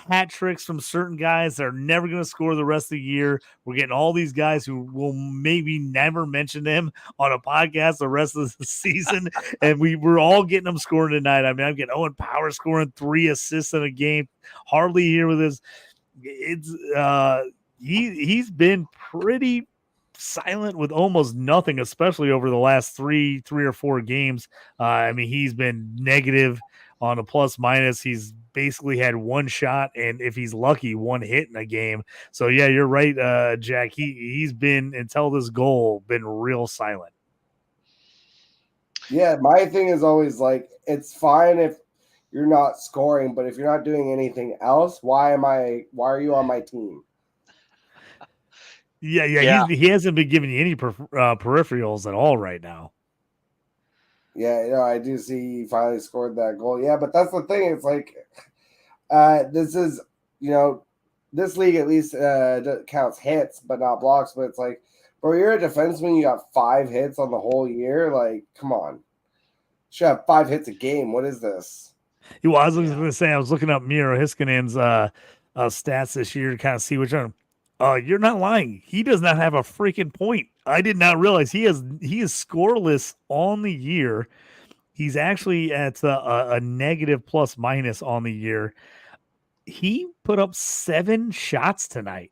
hat tricks from certain guys that are never going to score the rest of the year. We're getting all these guys who will maybe never mention them on a podcast the rest of the season. And we're all getting them scoring tonight. I mean, I'm getting Owen Power scoring 3 assists in a game. Harley here with his, he's been pretty silent with almost nothing, especially over the last three or four games. I mean, he's been negative on a plus minus. He's basically had one shot, and if he's lucky, one hit in a game. So yeah, you're right, Jack. He's been, until this goal, been real silent. Yeah, my thing is always like, it's fine if you're not scoring, but if you're not doing anything else, why are you on my team? Yeah. He hasn't been giving you any peripherals at all right now. Yeah, I do see he finally scored that goal. Yeah, but that's the thing. It's like, this is, this league at least counts hits, but not blocks. But it's like, bro, you're a defenseman. You got 5 hits on the whole year. Like, come on. You should have 5 hits a game. What is this? Well, I was going to say, I was looking up Miro Hiskanen's stats this year to kind of see which one. You're not lying. He does not have a freaking point. I did not realize he is scoreless on the year. He's actually at a negative plus minus on the year. He put up 7 shots tonight.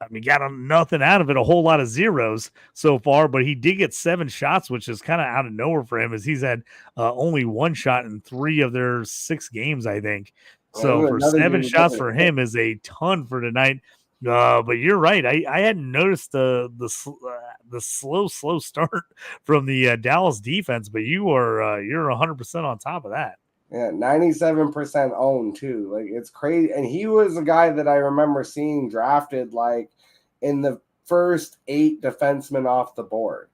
I mean, got nothing out of it, a whole lot of zeros so far, but he did get 7 shots, which is kind of out of nowhere for him, as he's had only 1 shot in 3 of their 6 games, I think. So for 7 shots for him is a ton for tonight. But you're right. I hadn't noticed the slow start from the Dallas defense, but you're 100% on top of that. Yeah, 97% owned too. Like, it's crazy. And he was a guy that I remember seeing drafted like in the first 8 defensemen off the board.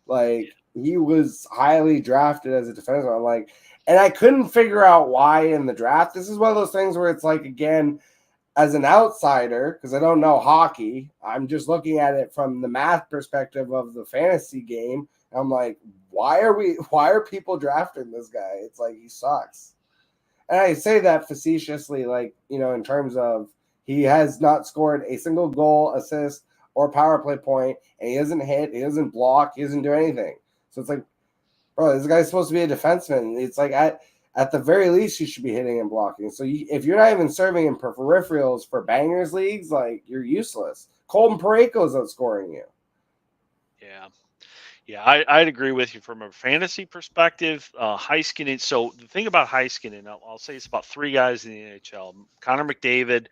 Like, he was highly drafted as a defenseman. I'm like, and I couldn't figure out why in the draft. This is one of those things where it's like, again, as an outsider, because I don't know hockey, I'm just looking at it from the math perspective of the fantasy game. I'm like, why are people drafting this guy? It's like, he sucks. And I say that facetiously, like, in terms of he has not scored a single goal, assist, or power play point, and he doesn't hit, he doesn't block, he doesn't do anything. So it's like, bro, this guy's supposed to be a defenseman. It's like, at the very least, you should be hitting and blocking. So if you're not even serving in peripherals for bangers leagues, like, you're useless. Colton Parayko's outscoring you. Yeah, I'd agree with you from a fantasy perspective. Heiskanen. So the thing about Heiskanen, I'll say it's about 3 guys in the NHL: Connor McDavid,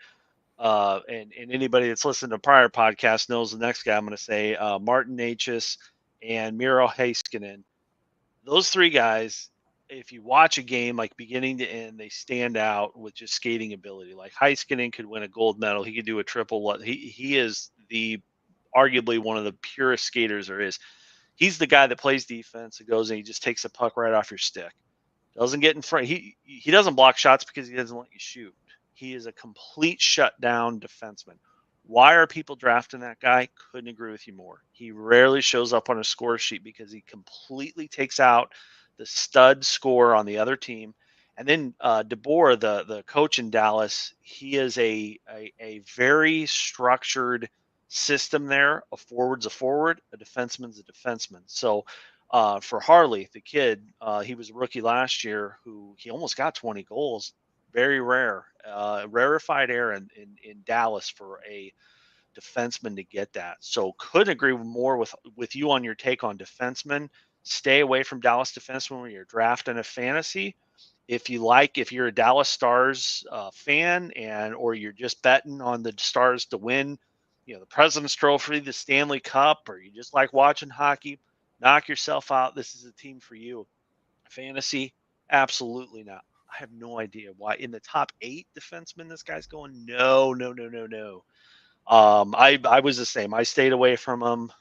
and anybody that's listened to prior podcasts knows the next guy I'm going to say, Martin Necas and Miro Heiskanen. Those 3 guys, if you watch a game like beginning to end, they stand out with just skating ability. Like, Heiskanen could win a gold medal. He could do a triple. He is arguably one of the purest skaters there is. He's the guy that plays defense. It goes and he just takes the puck right off your stick. Doesn't get in front. He doesn't block shots because he doesn't let you shoot. He is a complete shutdown defenseman. Why are people drafting that guy? Couldn't agree with you more. He rarely shows up on a score sheet because he completely takes out the stud scorer on the other team. And then DeBoer, the coach in Dallas, he is a very structured system there. A forward's a forward, a defenseman's a defenseman. So for Harley, the kid, he was a rookie last year who he almost got 20 goals. Very rare, rarefied air in Dallas for a defenseman to get that. So couldn't agree more with you on your take on defenseman. stay away from Dallas defensemen when you're drafting a fantasy. If you're a Dallas Stars fan or you're just betting on the Stars to win, the President's Trophy, the Stanley Cup, or you just like watching hockey, knock yourself out. This is a team for you. Fantasy, absolutely not. I have no idea why in the top 8 defensemen this guy's going. No. I was the same. I stayed away from him.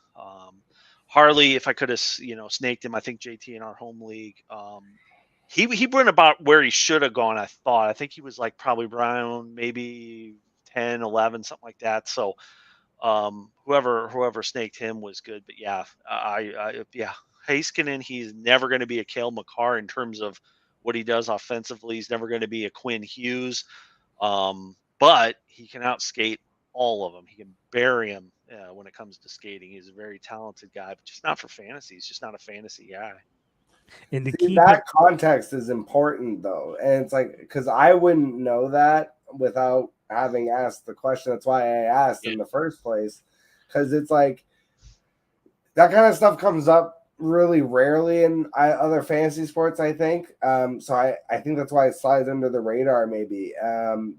Harley, if I could have, snaked him, I think JT in our home league. He went about where he should have gone. I think he was like probably around maybe 10, 11, something like that. So whoever snaked him was good. But yeah, Heiskanen, he's never going to be a Cale Makar in terms of what he does offensively. He's never going to be a Quinn Hughes, but he can outskate all of them. He can bury him when it comes to skating. He's a very talented guy, but just not for fantasy. He's just not a fantasy guy. And that context is important, though. And it's like, because I wouldn't know that without having asked the question. That's why I asked in the first place, because it's like that kind of stuff comes up really rarely in other fantasy sports, I think. So I think that's why it slides under the radar, maybe,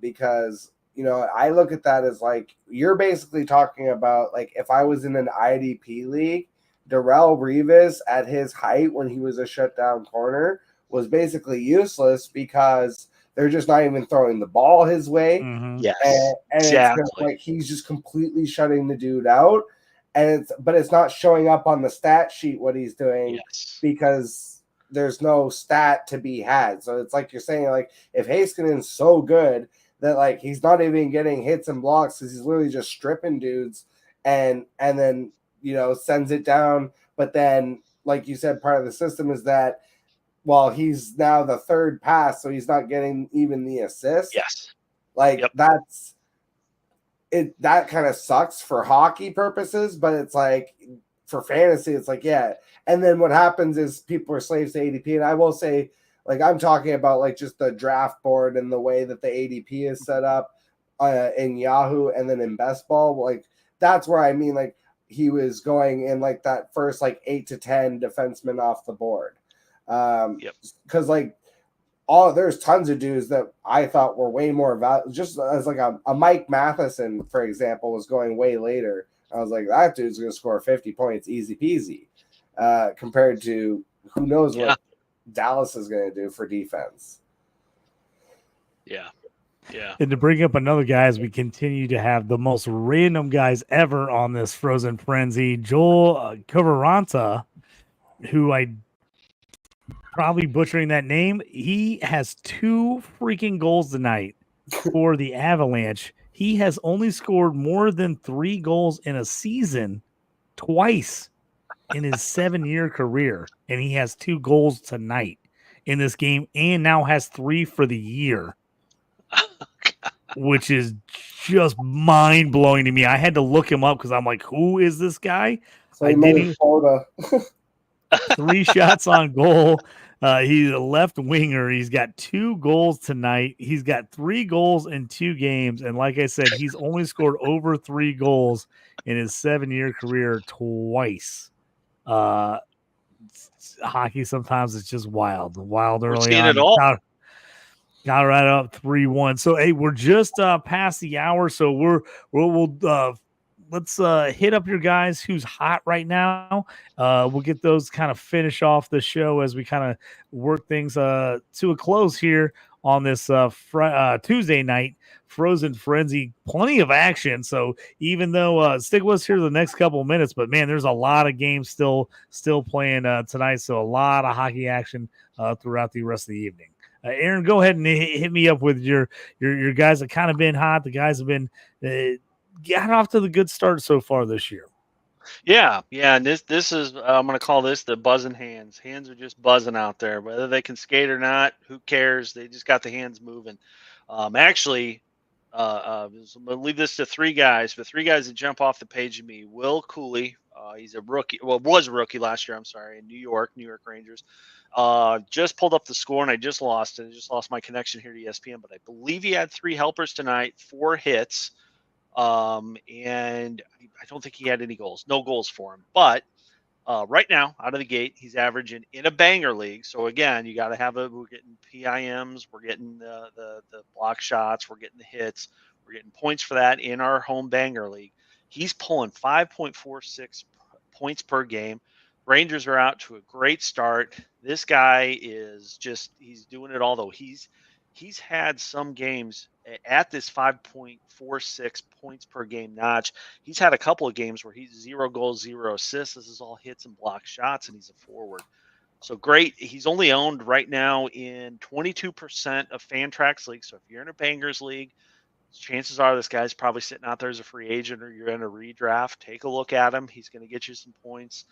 because I look at that as like you're basically talking about like if I was in an IDP league, Darrelle Revis at his height when he was a shutdown corner was basically useless because they're just not even throwing the ball his way. Mm-hmm. Yes, and exactly. It's like he's just completely shutting the dude out, but it's not showing up on the stat sheet what he's doing because there's no stat to be had. So it's like you're saying, like if Heiskanen's so good that like he's not even getting hits and blocks because he's literally just stripping dudes and then sends it down. But then, like you said, part of the system is that he's now the third pass, so he's not getting even the assist. Yes. That's it. That kind of sucks for hockey purposes, but it's like for fantasy, it's like, yeah. And then what happens is people are slaves to ADP. And I will say, like, I'm talking about like just the draft board and the way that the ADP is set up in Yahoo and then in Best Ball. Like, that's where I mean, like, he was going in like that first like 8 to 10 defensemen off the board. Because like there's tons of dudes that I thought were way more valuable. Just as like a Mike Matheson, for example, was going way later. I was like, that dude's going to score 50 points, easy peasy, compared to who knows what Dallas is going to do for defense. Yeah. And to bring up another guy, as we continue to have the most random guys ever on this Frozen Frenzy, Joel Cavaranta, who I probably butchering that name. He has 2 freaking goals tonight for the Avalanche. He has only scored more than 3 goals in a season twice in his 7-year career. And he has 2 goals tonight in this game and now has 3 for the year. Which is just mind blowing to me. I had to look him up because I'm like, who is this guy? So I didn't. 3 shots on goal. He's a left winger. He's got 2 goals tonight. He's got 3 goals in 2 games. And like I said, he's only scored over 3 goals in his 7-year career twice. Hockey sometimes it's just wild early on. It all. Got right up 3-1. So hey, we're just past the hour. So we'll let's hit up your guys who's hot right now. We'll get those kind of finish off the show as we kind of work things to a close here on this Tuesday night Frozen Frenzy. Plenty of action. So even though stick with us here the next couple of minutes, but man, there's a lot of games still playing tonight. So a lot of hockey action throughout the rest of the evening. Aaron, go ahead and hit me up with your guys that kind of been hot. The guys have been got off to the good start so far this year. Yeah, and this is I'm going to call this the buzzing hands. Hands are just buzzing out there. Whether they can skate or not, who cares? They just got the hands moving. I'm going to leave this to 3 guys, but 3 guys that jump off the page of me. Will Cooley, he's a rookie. Well, was a rookie last year. I'm sorry, in New York Rangers. Just pulled up the score and I just lost it. I just lost my connection here to ESPN, but I believe he had 3 helpers tonight, 4 hits. And I don't think he had any goals, no goals for him, but Right now, out of the gate, he's averaging in a banger league. So again, you got to have we're getting PIMs, we're getting the block shots, we're getting the hits, we're getting points for that in our home banger league. He's pulling 5.46 points per game. Rangers are out to a great start. This guy is he's doing it all though. He's had some games at this 5.46 points per game notch. He's had a couple of games where he's 0 goals, 0 assists. This is all hits and block shots, and he's a forward. So great. He's only owned right now in 22% of Fantrax leagues. So if you're in a Bangers league, chances are this guy's probably sitting out there as a free agent or you're in a redraft. Take a look at him. He's going to get you some points.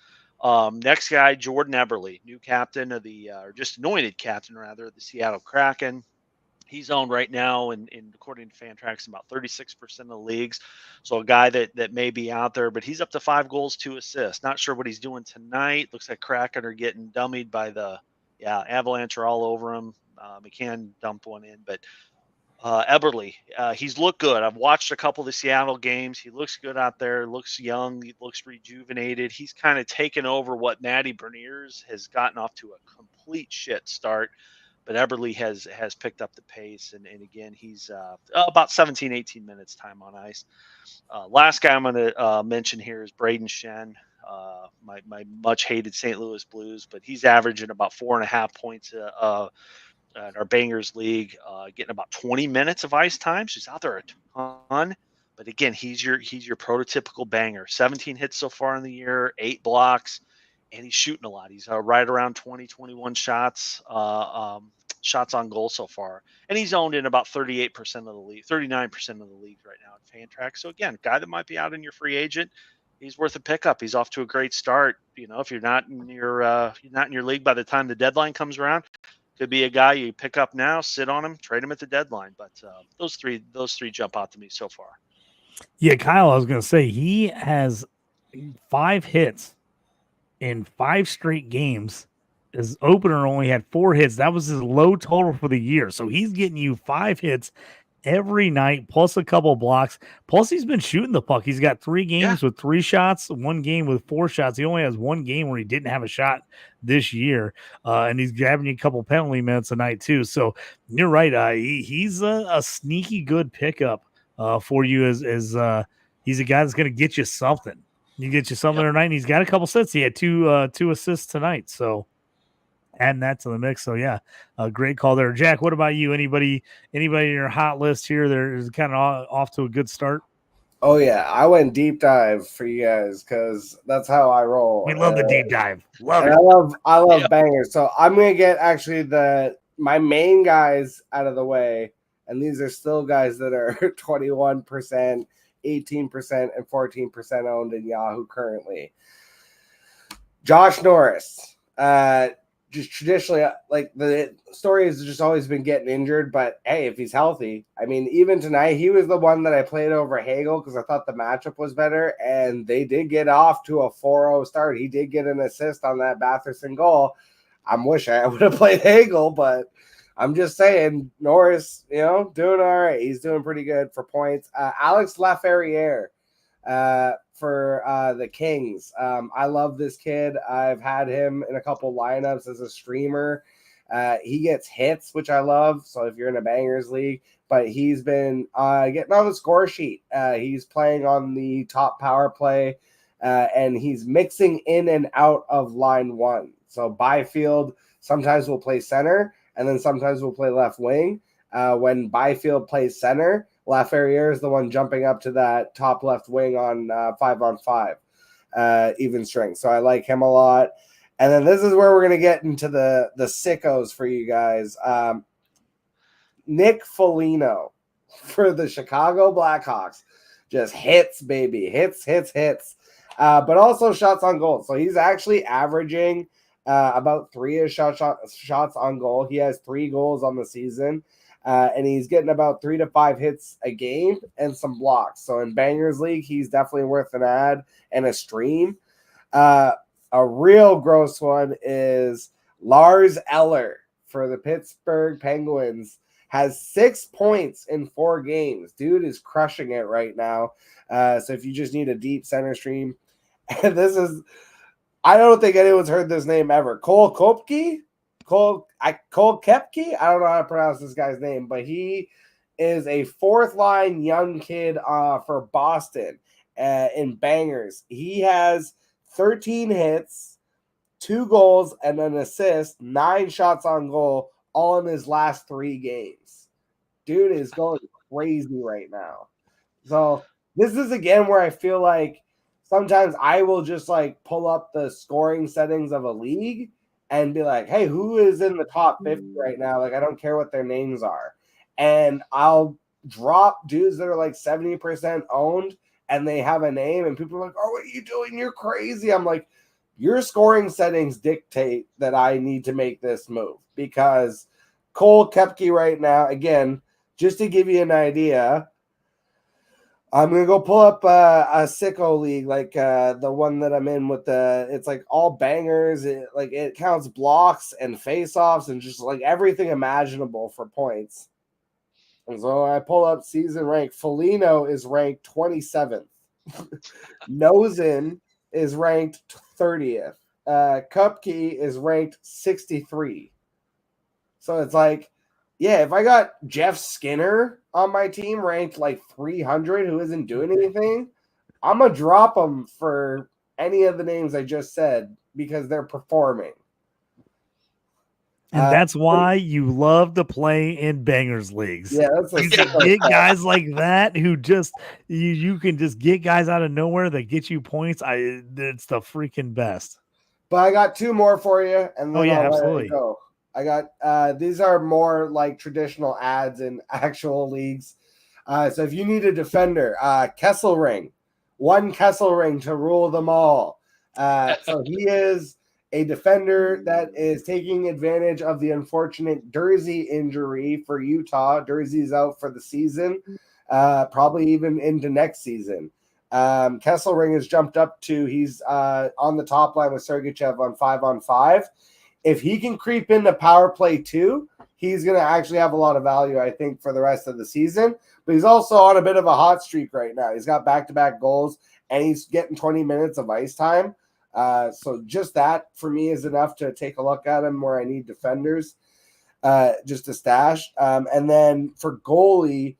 Next guy, Jordan Eberle, new captain of or just anointed captain rather, of the Seattle Kraken. He's owned right now, and according to Fantrax, in about 36% of the leagues. So a guy that may be out there, but he's up to 5 goals, 2 assists. Not sure what he's doing tonight. Looks like Kraken are getting dummied by Avalanche are all over him. McCann dumped one in, but Eberle, he's looked good. I've watched a couple of the Seattle games. He looks good out there. Looks young. He looks rejuvenated. He's kind of taken over what Matty Beniers has gotten off to a complete shit start. But Eberle has picked up the pace, and again, he's about 17, 18 minutes time on ice. Last guy I'm going to mention here is Braden Shen, my much-hated St. Louis Blues, but he's averaging about 4.5 points at our Bangers League, getting about 20 minutes of ice time. So he's out there a ton. But again, he's your prototypical banger. 17 hits so far in the year, 8 blocks, and he's shooting a lot. He's right around 20, 21 shots on goal so far. And he's owned in about 38% of the league, 39% of the league right now at Fantrax. So again, guy that might be out in your free agent, he's worth a pickup. He's off to a great start. If you're not in your league by the time the deadline comes around, could be a guy you pick up now, sit on him, trade him at the deadline. But those three jump out to me so far. Yeah, Kyle, I was going to say he has 5 hits in 5 straight games. His opener only had 4 hits. That was his low total for the year. So he's getting you 5 hits every night, plus a couple blocks. Plus, he's been shooting the puck. He's got 3 games with 3 shots, 1 game with 4 shots. He only has 1 game where he didn't have a shot this year, and he's grabbing you a couple penalty minutes a night too. So you're right. He's a sneaky good pickup for you. As he's a guy that's going to get you something. You get you something tonight. And he's got a couple assists. He had 2 assists tonight. So adding that to the mix. So yeah, a great call there. Jack, what about you? Anybody in your hot list here that is kind of off to a good start? Oh yeah, I went deep dive for you guys because that's how I roll. We love the deep dive. Love it. I love bangers. So I'm gonna get actually my main guys out of the way, and these are still guys that are 21%, 18%, and 14% owned in Yahoo currently. Josh Norris. Just traditionally, like the story has just always been getting injured, but hey, if he's healthy, I mean, even tonight, he was the one that I played over Hagel because I thought the matchup was better, and they did get off to a 4-0 start. He did get an assist on that Batherson goal. I'm wishing I would have played Hagel, but I'm just saying, Norris, doing all right. He's doing pretty good for points. Alex Laferriere, for the Kings. I love this kid. I've had him in a couple lineups as a streamer. He gets hits, which I love. So if you're in a Bangers league, but he's been getting on the score sheet. He's playing on the top power play, and he's mixing in and out of line 1. So Byfield sometimes will play center, and then sometimes we'll play left wing. When Byfield plays center, Laferriere is the one jumping up to that top left wing on 5-on-5 even strength. So I like him a lot. And then this is where we're going to get into the sickos for you guys. Nick Foligno for the Chicago Blackhawks. Just hits, baby. Hits. But also shots on goal. So he's actually averaging about 3 shots on goal. He has 3 goals on the season. And he's getting about 3 to 5 hits a game and some blocks. So in Bangers League, he's definitely worth an ad and a stream. A real gross one is Lars Eller for the Pittsburgh Penguins. Has 6 points in 4 games. Dude is crushing it right now. So if you just need a deep center stream, this is I don't think anyone's heard this name ever. Cole Koepke? Cole Koepke? I don't know how to pronounce this guy's name, but he is a fourth line young kid for Boston in bangers. He has 13 hits, 2 goals, and an assist, 9 shots on goal, all in his last 3 games. Dude is going crazy right now. So this is again where I feel like sometimes I will just like pull up the scoring settings of a league and be like, hey, who is in the top 50 right now? Like, I don't care what their names are. And I'll drop dudes that are like 70% owned and they have a name and people are like, oh, what are you doing? You're crazy. I'm like, your scoring settings dictate that I need to make this move because Cole Koepke right now, again, just to give you an idea, I'm going to go pull up a sicko league, like the one that I'm in with it's like all bangers. It counts blocks and face-offs and just like everything imaginable for points. And so I pull up season rank. Foligno is ranked 27th. Nozen is ranked 30th. Koepke is ranked 63. So it's like, yeah, if I got Jeff Skinner on my team ranked like 300 who isn't doing anything, I'm going to drop him for any of the names I just said because they're performing. And that's why you love to play in bangers leagues. Yeah, that's you get guys like that who just you can just get guys out of nowhere that get you points. It's the freaking best. But I got 2 more for you, and then I'll absolutely. let it go. I got these are more like traditional ads in actual leagues. So if you need a defender, Kesselring, 1 Kesselring to rule them all. So he is a defender that is taking advantage of the unfortunate Dursey injury for Utah. Dursey's out for the season, probably even into next season. Kesselring has jumped up to, he's on the top line with Sergachev on 5-on-5. If he can creep into power play 2, he's going to actually have a lot of value, I think, for the rest of the season. But he's also on a bit of a hot streak right now. He's got back-to-back goals, and he's getting 20 minutes of ice time. So just that, for me, is enough to take a look at him where I need defenders, just to stash. And then for goalie,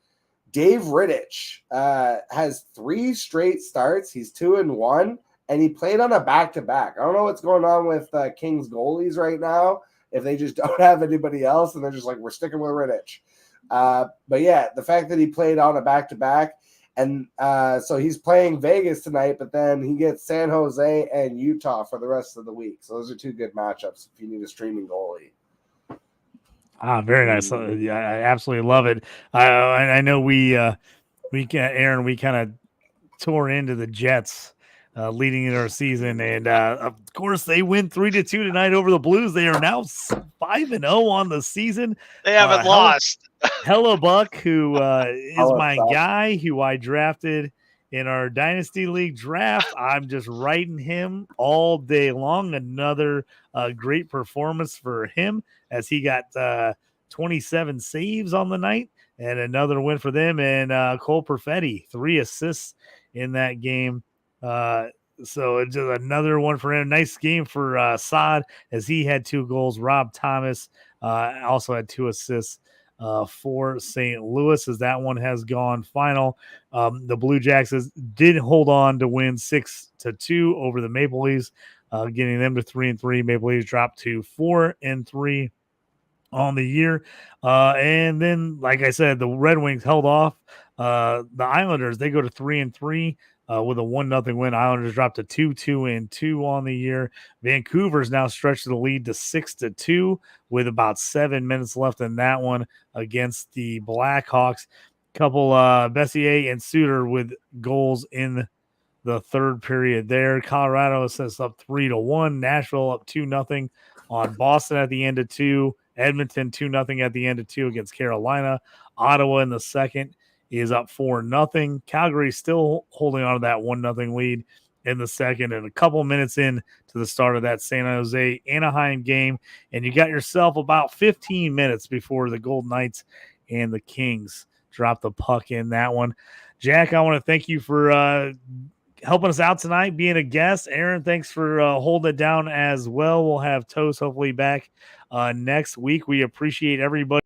Dave Rittich has 3 straight starts. He's 2-1. And he played on a back-to-back. I don't know what's going on with Kings goalies right now, if they just don't have anybody else, and they're just like, we're sticking with Rittich. But yeah, the fact that he played on a back-to-back, and so he's playing Vegas tonight, but then he gets San Jose and Utah for the rest of the week. So those are 2 good matchups if you need a streaming goalie. Very nice. Yeah, I absolutely love it. I know Aaron, we kind of tore into the Jets leading into our season, and of course they win 3-2 tonight over the Blues. They are now 5-0 on the season. They haven't lost. Hellebuck, who is my guy, who I drafted in our Dynasty League draft. I'm just writing him all day long. Another great performance for him as he got 27 saves on the night, and another win for them. And Cole Perfetti, 3 assists in that game. So it's just another one for him. Nice game for Saad as he had 2 goals. Rob Thomas also had 2 assists for St. Louis as that one has gone final. The Blue Jackets did hold on to win 6-2 over the Maple Leafs, getting them to 3-3. Maple Leafs dropped to 4-3 on the year. And then, like I said, the Red Wings held off the Islanders. They go to 3-3 with a 1-0 win. Islanders dropped to 2-2 on the year. Vancouver's now stretched the lead to 6-2 with about 7 minutes left in that one against the Blackhawks. Couple Bessier and Suter with goals in the third period there. Colorado sets up 3-1. Nashville up 2-0 on Boston at the end of 2. Edmonton 2-0 at the end of 2 against Carolina. Ottawa in the second is up 4-0. Calgary still holding on to that 1-0 lead in the second, and a couple minutes in to the start of that San Jose Anaheim game, and you got yourself about 15 minutes before the Golden Knights and the Kings drop the puck in that one. Jack, I want to thank you for helping us out tonight, being a guest. Aaron, thanks for holding it down as well. We'll have Toast hopefully back next week. We appreciate everybody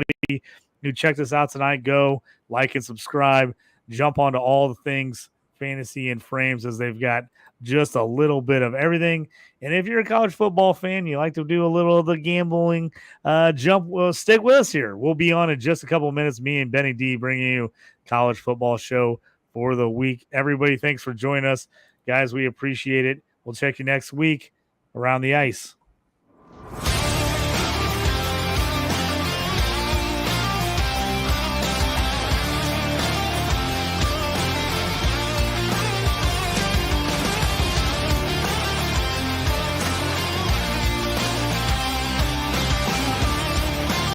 who checked us out tonight. Go like and subscribe. Jump onto all the things fantasy and frames, as they've got just a little bit of everything. And if you're a college football fan, you like to do a little of the gambling, stick with us here. We'll be on in just a couple of minutes. Me and Benny D bringing you college football show for the week. Everybody, thanks for joining us. Guys, we appreciate it. We'll check you next week around the ice.